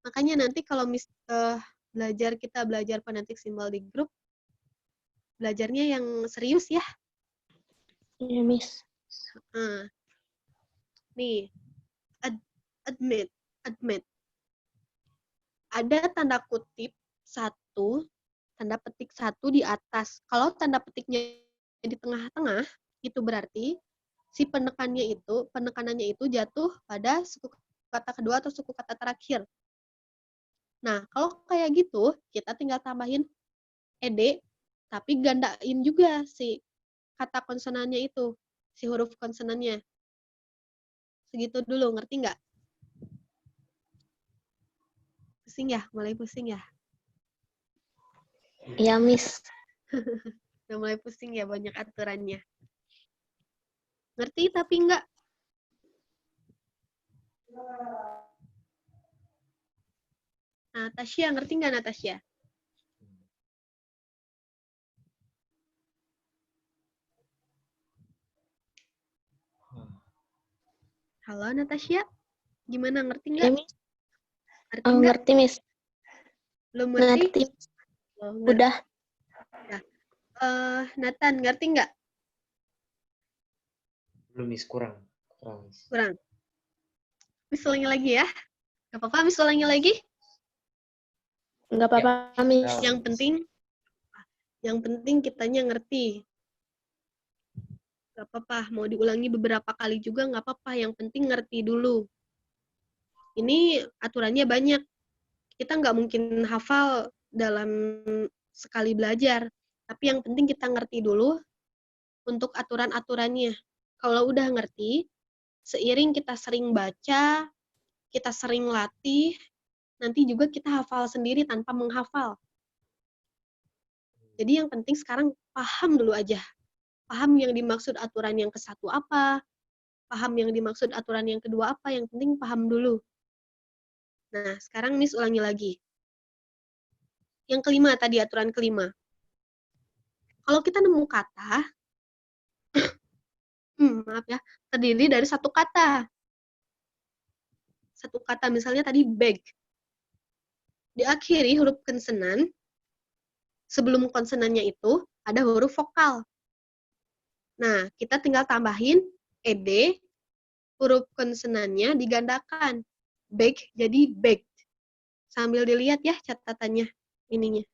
Makanya nanti kalau Miss kita belajar fonetik simbol di grup, belajarnya yang serius ya. Iya, Miss. Nih, admit. Ada tanda kutip satu, tanda petik satu di atas. Kalau tanda petiknya di tengah-tengah, itu berarti si penekanannya itu jatuh pada suku kata kedua atau suku kata terakhir. Nah, kalau kayak gitu, kita tinggal tambahin ed, tapi gandain juga si kata konsonannya itu, si huruf konsonannya. Segitu dulu, ngerti nggak? Pusing ya? Mulai pusing ya? Iya, Miss. Udah mulai pusing ya, banyak aturannya. Ngerti tapi nggak? Natasha, ngerti nggak Natasha? Halo Natasha, gimana ngerti nggak? Iya, Miss. Ngerti nggak? Ngerti, Miss. Belum ngerti? Ngerti. Oh, ngerti. Udah. Nathan, ngerti nggak? Belum, Miss, kurang. Kurang. Miss ulangi lagi ya. Gak apa-apa, Miss ulangi lagi. Nggak apa-apa, Miss. Yang penting kitanya ngerti. Gak apa-apa, mau diulangi beberapa kali juga gak apa-apa. Yang penting ngerti dulu. Ini aturannya banyak. Kita nggak mungkin hafal dalam sekali belajar. Tapi yang penting kita ngerti dulu untuk aturan-aturannya. Kalau udah ngerti, seiring kita sering baca, kita sering latih, nanti juga kita hafal sendiri tanpa menghafal. Jadi yang penting sekarang paham dulu aja. Paham yang dimaksud aturan yang ke-1 apa, paham yang dimaksud aturan yang kedua apa, yang penting paham dulu. Nah, sekarang Miss ulangi lagi. Yang kelima tadi, aturan kelima. Kalau kita nemu kata, maaf ya, terdiri dari satu kata. Satu kata, misalnya tadi bag. Diakhiri huruf konsonan, sebelum konsonannya itu ada huruf vokal. Nah, kita tinggal tambahin ed, huruf konsonannya digandakan. Bag jadi baked. Sambil dilihat ya catatannya ininya.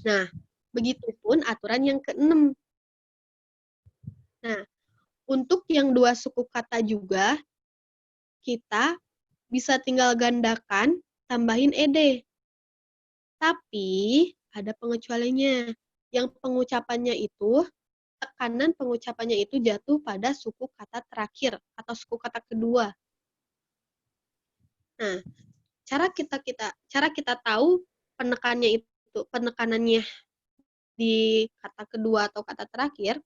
Nah, begitupun aturan yang ke-6. Nah, untuk yang dua suku kata juga, kita bisa tinggal gandakan, tambahin ed. Tapi, ada pengecualiannya. Yang pengucapannya itu, tekanan pengucapannya itu jatuh pada suku kata terakhir atau suku kata kedua. Nah, cara kita tahu penekanannya di kata kedua atau kata terakhir,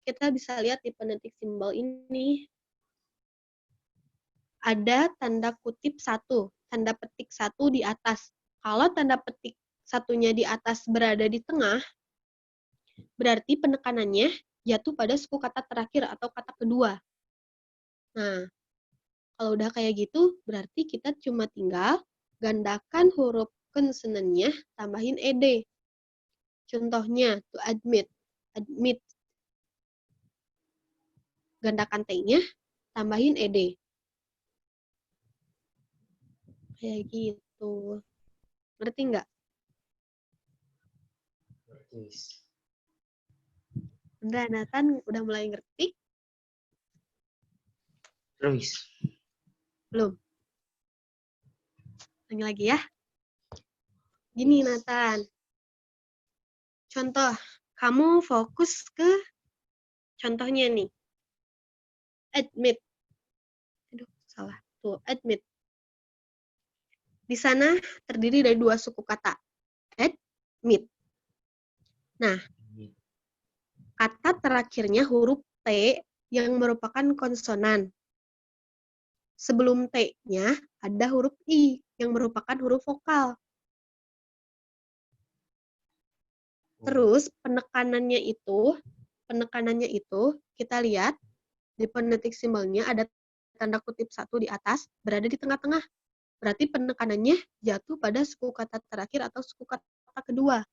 kita bisa lihat di fonetik simbol ini. ada tanda kutip 1, tanda petik 1 di atas. Kalau tanda petik satunya di atas berada di tengah, berarti penekanannya jatuh pada suku kata terakhir atau kata kedua. Nah, kalau udah kayak gitu, berarti kita cuma tinggal gandakan huruf konsonannya, tambahin ed. Contohnya, to admit. Admit. Gandakan t-nya, tambahin ed. Kayak gitu. Ngerti nggak? Beneran, Nathan udah mulai ngerti? Terus. Belum? Ulangi lagi ya. Gini, Nathan. Contoh, kamu fokus ke contohnya nih. Admit. Aduh, salah. Tuh, admit. Di sana terdiri dari 2 suku kata. Admit. Nah, kata terakhirnya huruf T yang merupakan konsonan. Sebelum T-nya ada huruf I yang merupakan huruf vokal. Terus penekanannya itu kita lihat di phonetic symbol-nya ada tanda kutip 1 di atas berada di tengah-tengah. Berarti penekanannya jatuh pada suku kata terakhir atau suku kata kedua.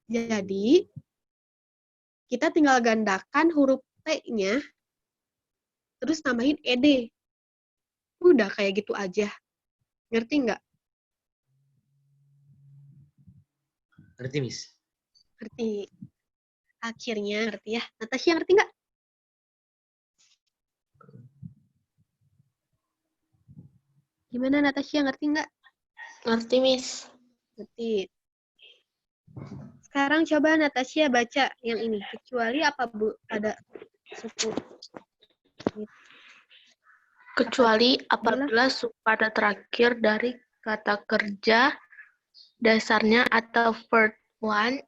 Jadi kita tinggal gandakan huruf T-nya terus tambahin ed. Udah kayak gitu aja. Ngerti nggak? Ngerti, Miss? Ngerti. Akhirnya ngerti ya. Natasha ngerti nggak? Gimana Natasha ngerti nggak? Ngerti, Miss. Ngerti. Sekarang coba Natasha baca yang ini. Kecuali apa, Bu? Ada suku. Kecuali apabila suku kata terakhir dari kata kerja dasarnya atau verb one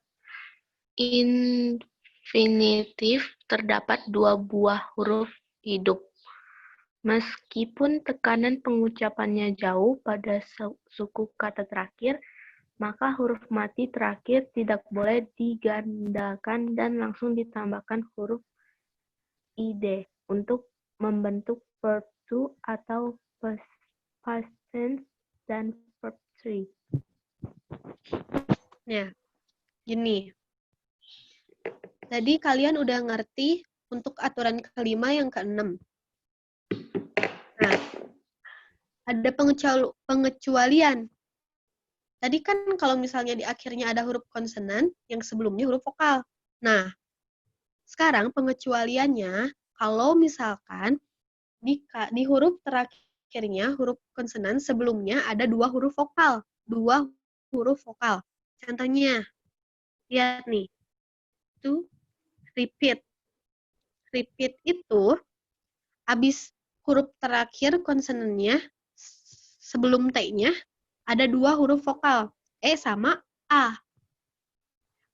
infinitif terdapat 2 buah huruf hidup. Meskipun tekanan pengucapannya jauh pada suku kata terakhir, maka huruf mati terakhir tidak boleh digandakan dan langsung ditambahkan huruf id untuk membentuk verb to atau past tense dan verb 3. Nah, gini. Tadi kalian udah ngerti untuk aturan kelima yang keenam. Nah, ada pengecualian. Tadi kan kalau misalnya di akhirnya ada huruf konsonan, yang sebelumnya huruf vokal. Nah, sekarang pengecualiannya, kalau misalkan di huruf terakhirnya, huruf konsonan, sebelumnya ada 2 huruf vokal. 2 huruf vokal. Contohnya, lihat nih. Itu repeat. Repeat itu, habis huruf terakhir konsonannya, sebelum T-nya, ada 2 huruf vokal. E sama A.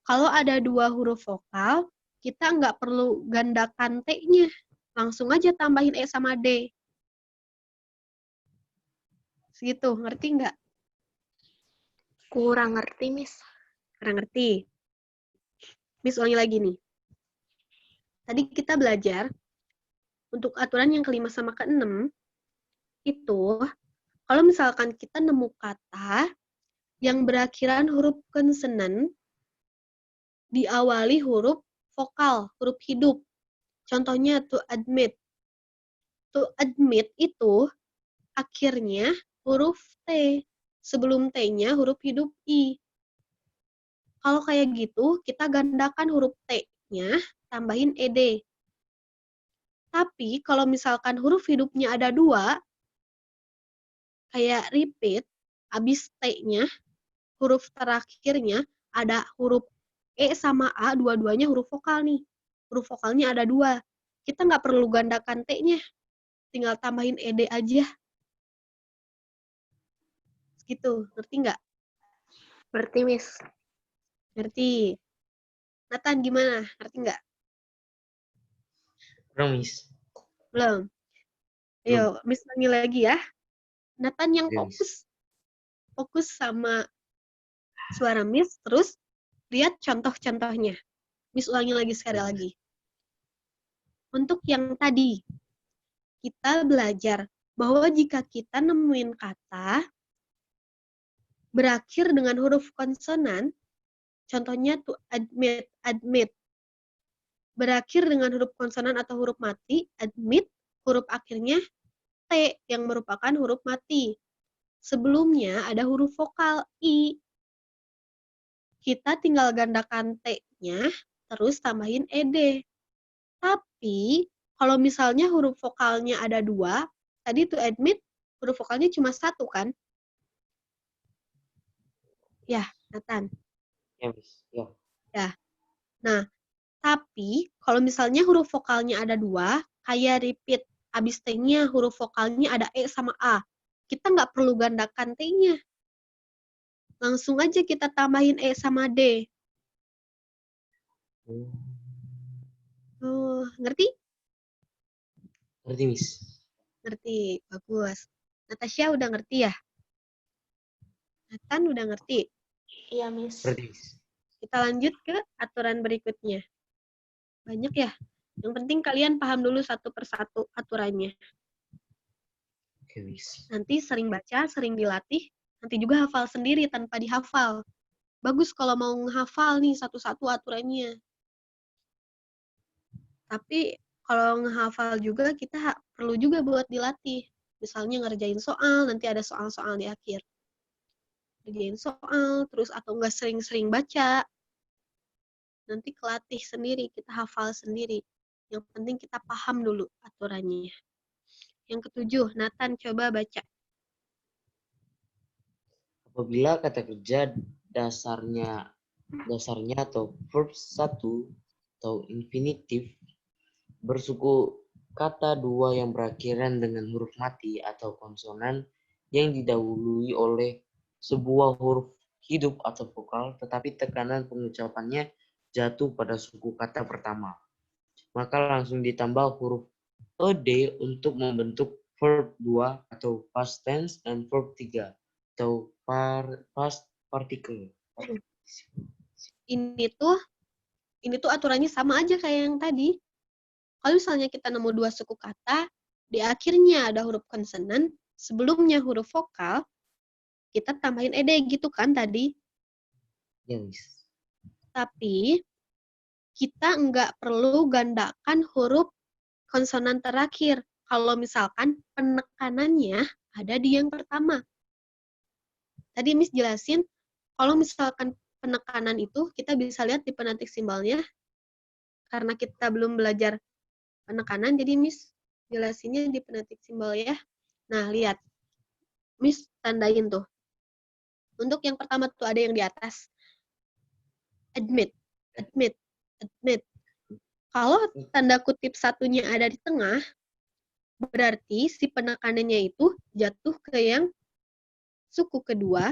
Kalau ada 2 huruf vokal, kita nggak perlu gandakan T-nya. Langsung aja tambahin E sama D. Segitu, ngerti nggak? Kurang ngerti, Miss. Kurang ngerti. Miss ulangi lagi nih. Tadi kita belajar, untuk aturan yang kelima sama keenam, itu, kalau misalkan kita nemu kata yang berakhiran huruf konsonan, diawali huruf vokal, huruf hidup. Contohnya to admit. To admit itu akhirnya huruf T. Sebelum T-nya huruf hidup I. Kalau kayak gitu, kita gandakan huruf T-nya, tambahin ed. Tapi kalau misalkan huruf hidupnya ada 2, kayak repeat, habis T-nya, huruf terakhirnya ada huruf E sama A, dua-duanya huruf vokal nih. Huruf vokalnya ada 2. Kita nggak perlu gandakan T-nya. Tinggal tambahin ed aja. Gitu, ngerti nggak? Ngerti, Miss. Ngerti. Nathan gimana? Ngerti nggak? Belum, Miss. Belum. Ayo, Miss ulangi lagi ya. Nathan yang Oke, Miss. fokus sama suara Miss, terus lihat contoh-contohnya. Miss ulangi lagi sekali Oke, Miss. lagi. Untuk yang tadi, kita belajar bahwa jika kita nemuin kata berakhir dengan huruf konsonan, contohnya to admit, admit. Berakhir dengan huruf konsonan atau huruf mati, admit, huruf akhirnya T yang merupakan huruf mati. Sebelumnya ada huruf vokal I. Kita tinggal gandakan T-nya, terus tambahin ED. Tapi, kalau misalnya huruf vokalnya ada 2, tadi to admit, huruf vokalnya cuma 1 kan? Ya, Nathan. Ya, Miss. Ya. Ya. Nah, tapi kalau misalnya huruf vokalnya ada 2, kayak repeat, abis T-nya huruf vokalnya ada E sama A. Kita nggak perlu gandakan T-nya. Langsung aja kita tambahin E sama D. Ngerti? Ngerti, Miss. Ngerti. Bagus. Natasha udah ngerti ya? Nathan udah ngerti? Iya, Miss. Ngerti, Miss. Kita lanjut ke aturan berikutnya. Banyak ya? Yang penting kalian paham dulu satu persatu aturannya. Oke, Miss. Nanti sering baca, sering dilatih, nanti juga hafal sendiri tanpa dihafal. Bagus kalau mau menghafal nih satu-satu aturannya. Tapi kalau menghafal juga kita perlu juga buat dilatih. Misalnya ngerjain soal, nanti ada soal-soal di akhir. Ngerjain soal, terus atau enggak sering-sering baca. Nanti kelatih sendiri, kita hafal sendiri. Yang penting kita paham dulu aturannya. Yang ketujuh, Nathan coba baca. Apabila kata kerja dasarnya atau verb 1 atau infinitif bersuku kata 2 yang berakhiran dengan huruf mati atau konsonan yang didahului oleh sebuah huruf hidup atau vokal, tetapi tekanan pengucapannya jatuh pada suku kata pertama, maka langsung ditambah huruf ed untuk membentuk verb 2 atau past tense dan verb 3 atau past particle. Ini tuh aturannya sama aja kayak yang tadi. Kalau misalnya kita nemu 2 suku kata, di akhirnya ada huruf konsonan, sebelumnya huruf vokal, kita tambahin ed gitu kan tadi. Yes. Tapi kita nggak perlu gandakan huruf konsonan terakhir. Kalau misalkan penekanannya ada di yang pertama. Tadi Miss jelasin, kalau misalkan penekanan itu kita bisa lihat di penatik simbolnya. Karena kita belum belajar penekanan, jadi Miss jelasinnya di penatik simbol ya. Nah, lihat. Miss tandain tuh. Untuk yang pertama tuh ada yang di atas. Admit, admit, admit. Kalau tanda kutip satunya ada di tengah, berarti si penekanannya itu jatuh ke yang suku kedua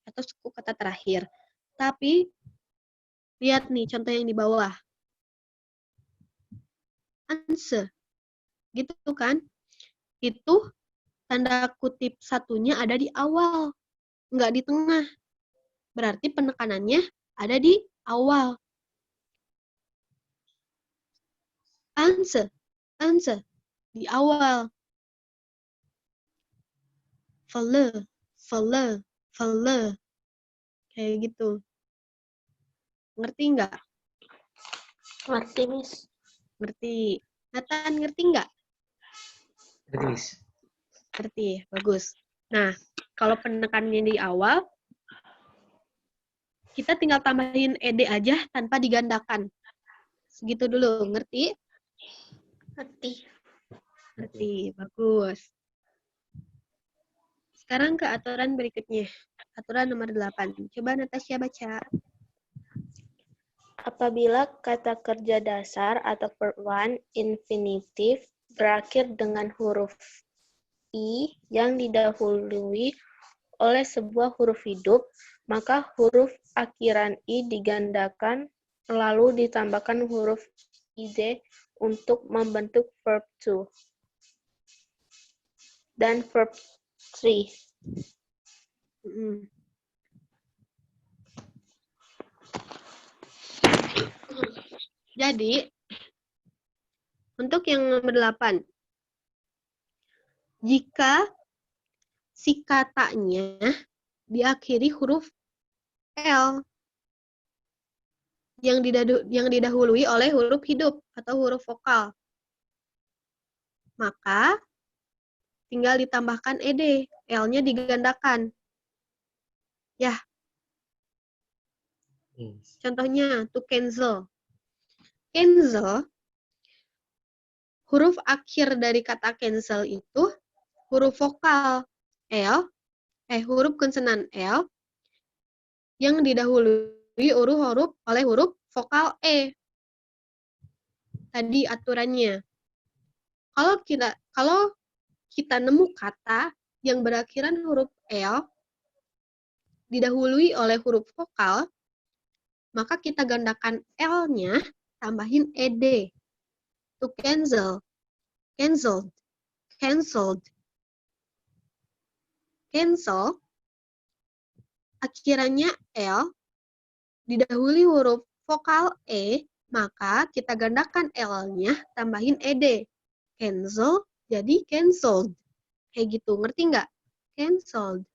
atau suku kata terakhir. Tapi, lihat nih contoh yang di bawah. Answer. Gitu kan? Itu tanda kutip satunya ada di awal, nggak di tengah. Berarti penekanannya ada di awal. Answer, answer, di awal. Follow, follow, follow. Kayak gitu. Ngerti nggak? Ngerti, Miss. Ngerti. Nathan, ngerti nggak? Ngerti, Miss. Ngerti, bagus. Nah, kalau penekanannya di awal, kita tinggal tambahin ed aja tanpa digandakan. Segitu dulu, ngerti? Ngerti. Ngerti, bagus. Sekarang ke aturan berikutnya. Aturan nomor 8. Coba Natasha baca. Apabila kata kerja dasar atau verb 1 infinitif berakhir dengan huruf I yang didahului oleh sebuah huruf hidup, maka huruf akhiran I digandakan lalu ditambahkan huruf id untuk membentuk verb 2. dan verb 3. Mm. Jadi, untuk yang nomor 8, jika si katanya diakhiri huruf L yang didahului oleh huruf hidup atau huruf vokal, maka tinggal ditambahkan ed, L-nya digandakan. Ya, contohnya to cancel. Cancel, huruf akhir dari kata cancel itu huruf vokal L, huruf konsonan L yang didahului huruf oleh huruf vokal E. Tadi aturannya. Kalau kita nemu kata yang berakhiran huruf L didahului oleh huruf vokal, maka kita gandakan L-nya, tambahin ed. To cancel, canceled, canceled. Cancel, akhirannya L, didahului huruf vokal E, maka kita gandakan L-nya, tambahin ed. Cancel, jadi cancelled. Kayak gitu, ngerti nggak? Cancelled.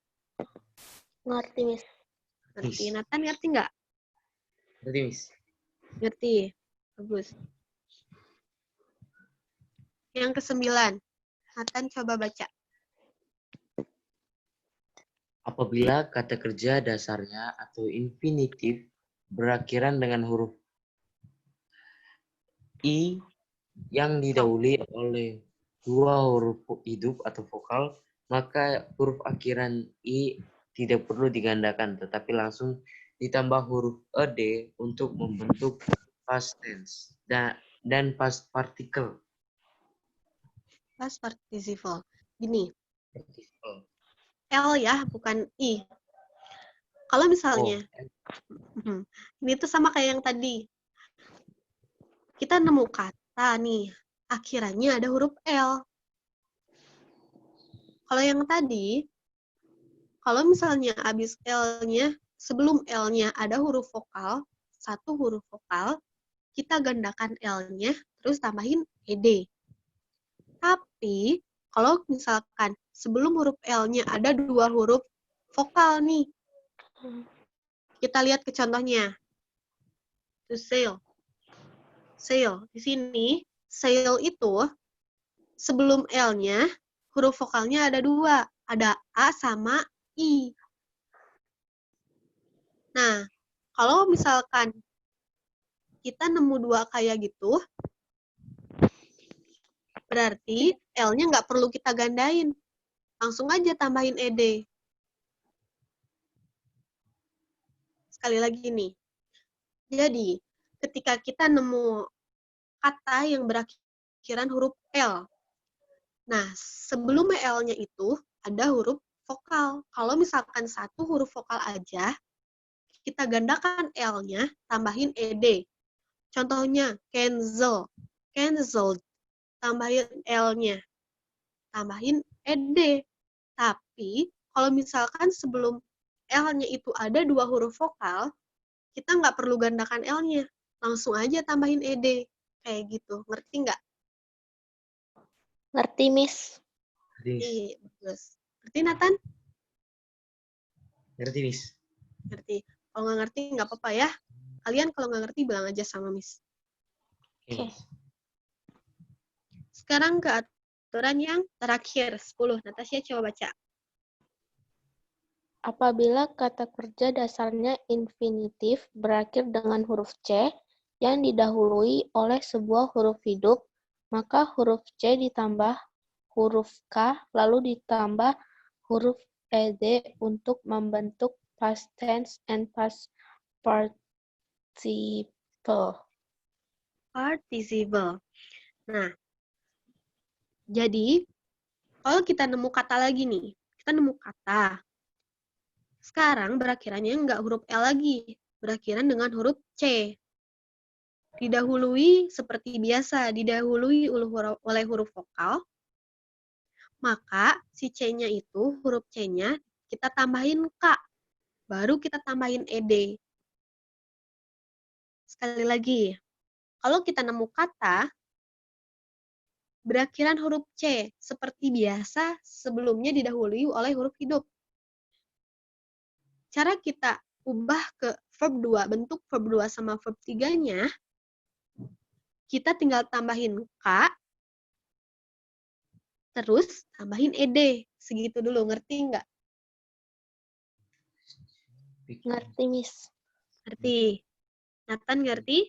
Ngerti, Miss. Ngerti. Nathan ngerti nggak? Ngerti, Miss. Ngerti. Bagus. Yang ke-9. Nathan coba baca. Apabila kata kerja dasarnya atau infinitif berakhiran dengan huruf I yang didahului oleh dua huruf hidup atau vokal, maka huruf akhiran I tidak perlu digandakan, tetapi langsung ditambah huruf ed untuk membentuk past tense dan past particle. Past participle. Gini, L ya, bukan I. Kalau misalnya, ini tuh sama kayak yang tadi. Kita nemu kata nih, akhirannya ada huruf L. Kalau yang tadi, kalau misalnya habis L-nya, sebelum L-nya ada huruf vokal, satu huruf vokal, kita gandakan L-nya, terus tambahin ed. Tapi, kalau misalkan sebelum huruf L-nya ada dua huruf vokal nih, kita lihat ke contohnya. To sail. Sail. Di sini, sail itu sebelum L-nya, huruf vokalnya ada dua. Ada A sama I. Nah, kalau misalkan kita nemu dua kayak gitu, berarti L-nya nggak perlu kita gandain. Langsung aja tambahin ed. Sekali lagi nih. Jadi, ketika kita nemu kata yang berakhiran huruf L. Nah, sebelum L-nya itu ada huruf vokal. Kalau misalkan satu huruf vokal aja, kita gandakan L-nya, tambahin ed. Contohnya, cancel, cancelled, tambahin L-nya, tambahin ed. Tapi, kalau misalkan sebelum L-nya itu ada dua huruf vokal, kita nggak perlu gandakan L-nya. Langsung aja tambahin ed. Kayak gitu. Ngerti nggak? Ngerti, Miss. Iya, bagus. Ngerti, Nathan? Ngerti, Miss. Ngerti. Kalau nggak ngerti, nggak apa-apa ya. Kalian kalau nggak ngerti, bilang aja sama Miss. Oke. Sekarang ke aturan yang terakhir, 10. Natasha coba baca. Apabila kata kerja dasarnya infinitif berakhir dengan huruf C yang didahului oleh sebuah huruf hidup, maka huruf C ditambah huruf K lalu ditambah huruf ed untuk membentuk past tense and past participle. Participle. Nah, jadi kalau kita nemu kata lagi nih, kita nemu kata. Sekarang berakhirannya nggak huruf L lagi, berakhiran dengan huruf C. Didahului seperti biasa, didahului oleh huruf vokal, Maka si C-nya itu, huruf C-nya kita tambahin K. Baru kita tambahin ED. Sekali lagi, kalau kita nemu kata berakhiran huruf C, seperti biasa sebelumnya didahului oleh huruf hidup. Cara kita ubah ke verb 2, bentuk verb 2 sama verb 3-nya, kita tinggal tambahin K, terus tambahin ED. Segitu dulu, ngerti nggak? Ngerti, Miss. Ngerti. Nathan ngerti?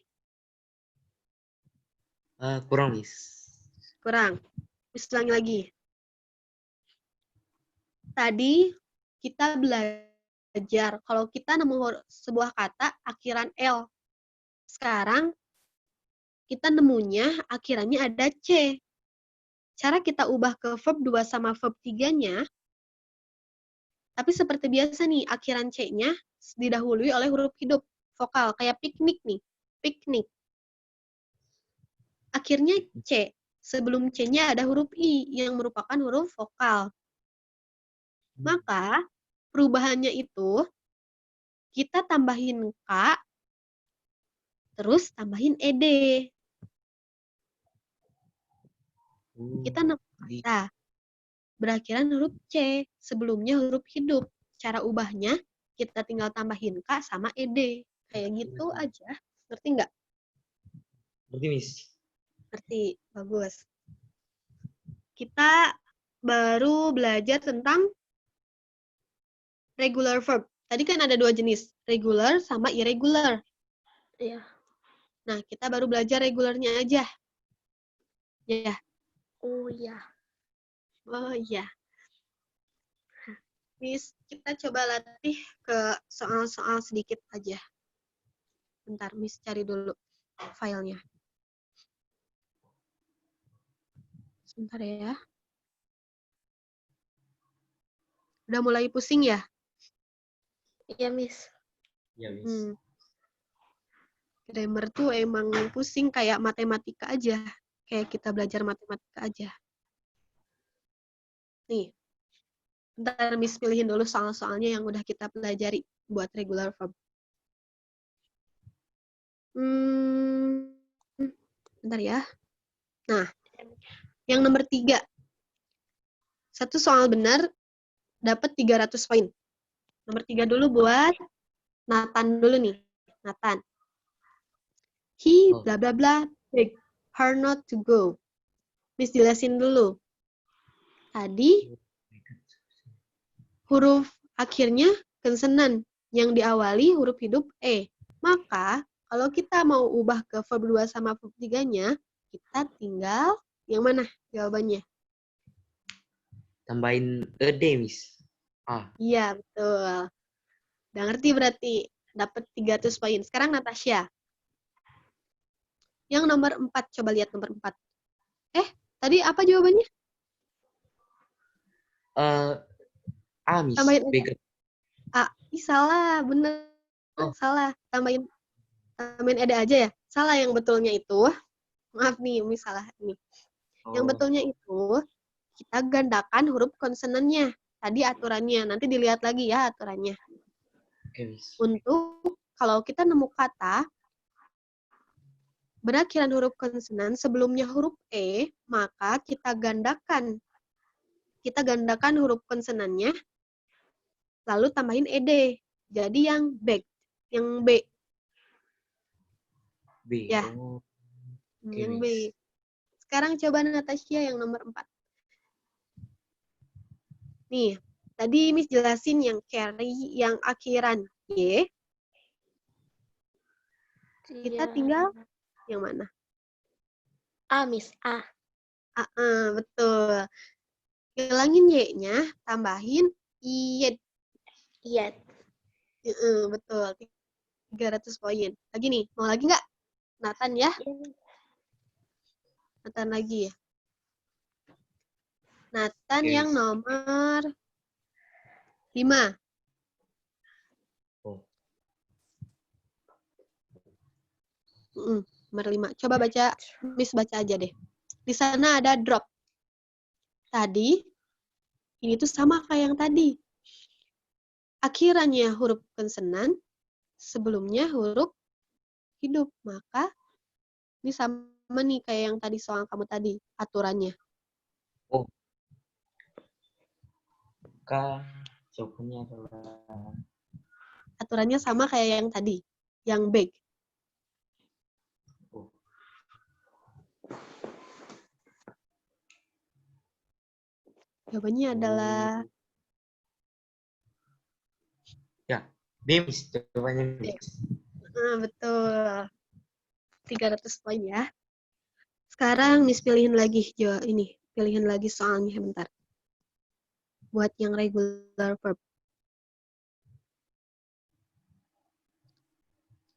Kurang, Miss. Kurang. Miss ulangi lagi. Tadi kita belajar kalau kita nemu sebuah kata akhiran L. Sekarang kita nemunya akhirannya ada C. Cara kita ubah ke verb 2 sama verb 3-nya, tapi seperti biasa nih, akhiran C-nya didahului oleh huruf hidup, vokal, kayak piknik nih, piknik. Akhirnya C, sebelum C-nya ada huruf I yang merupakan huruf vokal. Maka perubahannya itu kita tambahin K, terus tambahin ED. Kita nemu kata berakhiran huruf C, sebelumnya huruf hidup. Cara ubahnya kita tinggal tambahin K sama ED. Kayak gitu aja. Ngerti nggak? Ngerti, Miss. Ngerti. Bagus. Kita baru belajar tentang regular verb. Tadi kan ada 2 jenis, regular sama irregular. Iya. Nah, kita baru belajar regularnya aja. Ya. Oh iya. Oh iya. Miss, kita coba latih ke soal-soal sedikit aja. Bentar, Miss cari dulu filenya. Sebentar ya. Udah mulai pusing ya? Iya, Miss. Ya, Miss. Grammar tuh emang pusing kayak matematika aja. Kayak kita belajar matematika aja. Nih. Bentar, Miss pilihin dulu soal-soalnya yang udah kita pelajari buat regular verb. Bentar ya. Nah, yang nomor 3. Satu soal benar dapat 300 poin. Nomor 3 dulu buat Nathan dulu nih. Nathan. He bla bla bla begged her not to go. Miss jelasin dulu. Tadi huruf akhirnya konsonan yang diawali huruf hidup E. Maka kalau kita mau ubah ke verb 2 sama verb 3-nya, kita tinggal yang mana jawabannya? Tambahin ED, Miss. Iya, betul. Udah ngerti berarti. Dapat 300 poin. Sekarang Natasha. Yang nomor 4. Coba lihat nomor 4. Tadi apa jawabannya? Miss. Tambahin Begged. salah. Bener. Salah. Tambahin ada aja ya? Salah, yang betulnya itu. Maaf nih, Miss salah nih. Yang betulnya itu, kita gandakan huruf konsonannya. Tadi aturannya. Nanti dilihat lagi ya aturannya. Oke, Miss. Untuk kalau kita nemu kata berakhiran huruf konsonan sebelumnya huruf E, maka kita gandakan huruf konsonannya, lalu tambahin ED. Jadi yang B. Yang B. B. Ya. Oke, Yang Miss. B. Sekarang coba Natasha yang nomor 4. Nih, tadi Miss jelasin yang carry, yang akhiran Y. Kita tinggal yang mana? A, Miss. A. Betul. Hilangin Y-nya, tambahin I. Iya. Betul. 300 poin. Lagi nih, mau lagi nggak? Nathan ya? Nathan lagi ya? Nathan Oke, yang Miss. nomor 5. Nomor 5. Coba baca, Miss baca aja deh. Di sana ada drop. Tadi Ini tuh sama kayak yang tadi. Akhirannya huruf konsonan, sebelumnya huruf hidup. Maka ini sama nih kayak yang tadi soal kamu tadi, aturannya. Oh. Maka jawabannya adalah Aturannya sama kayak yang tadi, yang big. oh. Jawabannya adalah Ya, B, Miss. Jawabannya B. betul. 300 poin ya. Sekarang Miss pilihin lagi pilihin lagi soalnya bentar. Buat yang regular verb.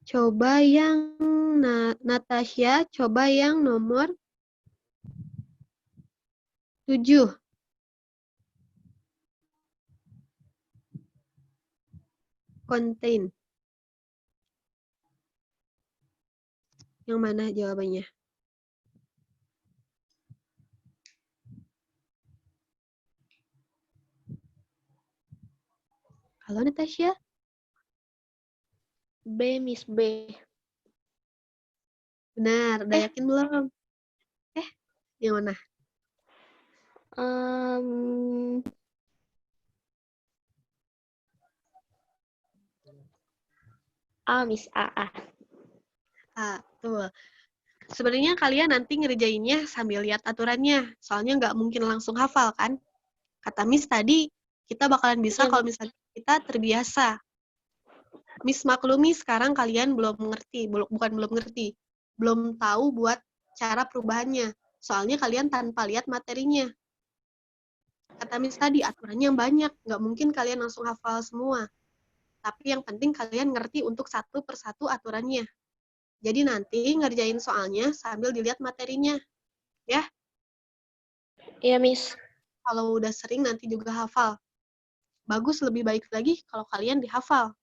Coba yang Natasha, coba yang nomor 7. Contain. Yang mana jawabannya? Halo Natasha? B, Miss B. Benar, udah yakin belum? Yang mana? A, Miss A. Tuh. Sebenarnya kalian nanti ngerjainnya sambil lihat aturannya. Soalnya nggak mungkin langsung hafal kan? Kata Miss tadi, kita bakalan bisa Iya, kalau misalnya kita terbiasa. Miss maklumi sekarang kalian belum mengerti, bukan belum ngerti, belum tahu buat cara perubahannya. Soalnya kalian tanpa lihat materinya. Kata Miss tadi, aturannya banyak, nggak mungkin kalian langsung hafal semua. Tapi yang penting kalian ngerti untuk satu persatu aturannya. Jadi nanti ngerjain soalnya sambil dilihat materinya. Ya, Iya, Miss. kalau udah sering nanti juga hafal. Bagus, lebih baik lagi kalau kalian dihafal.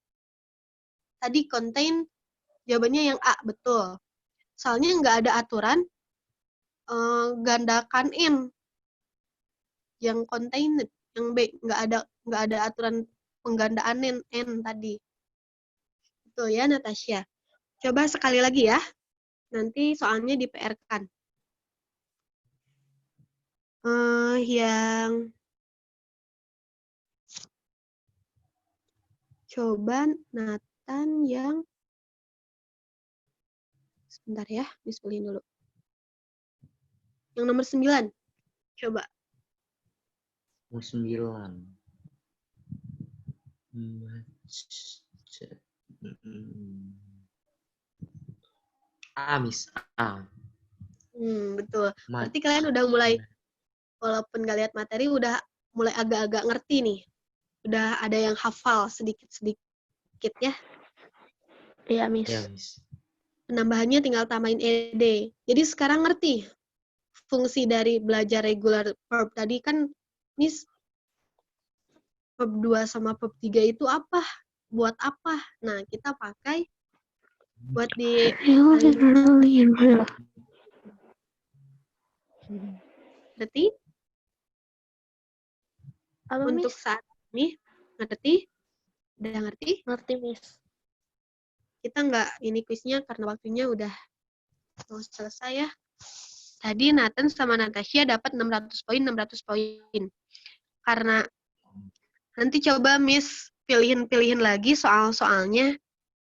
Tadi contain, jawabannya yang A, betul. Soalnya nggak ada aturan gandakan in. Yang contained, yang B, nggak ada aturan penggandaan n tadi. Betul ya, Natasha. Coba sekali lagi ya. Nanti soalnya di-PR-kan. Yang coba Nathan yang sebentar ya, Miss pilihin dulu. Yang nomor 9. Coba. Nomor 9. A, Miss A. Betul. Berarti kalian udah mulai, walaupun gak lihat materi, udah mulai agak-agak ngerti nih. Udah ada yang hafal sedikit-sedikit ya. Iya, Miss. Ya, Miss. Penambahannya tinggal tambahin ed. Jadi sekarang ngerti fungsi dari belajar regular verb tadi kan, Miss, verb 2 sama verb 3 itu apa? Buat apa? Nah, kita pakai buat di ngerti? Apa, Untuk Miss? saat ini, ngerti? Udah ngerti? Ngerti, Miss. Kita nggak, ini kuisnya karena waktunya udah mau selesai ya. Tadi Nathan sama Natasha dapat 600 poin, 600 poin. Karena nanti coba Miss pilihin lagi soal-soalnya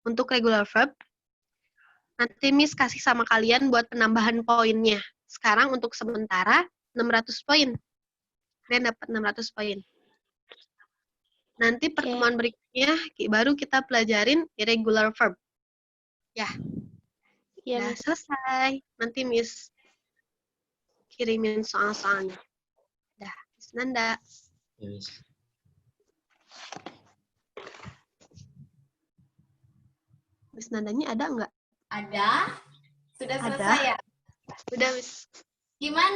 untuk regular verb. Nanti Miss kasih sama kalian buat penambahan poinnya. Sekarang untuk sementara 600 poin. Kalian dapat 600 poin. Nanti pertemuan berikutnya baru kita pelajarin irregular verb. Ya. Iya, Udah Miss. selesai. Nanti Miss kirimin soal-soalnya. Dah, Miss Nanda. Ya, Miss. Miss Nandanya ada nggak? Ada? Sudah Ada. selesai ya? Udah, Miss. Gimana?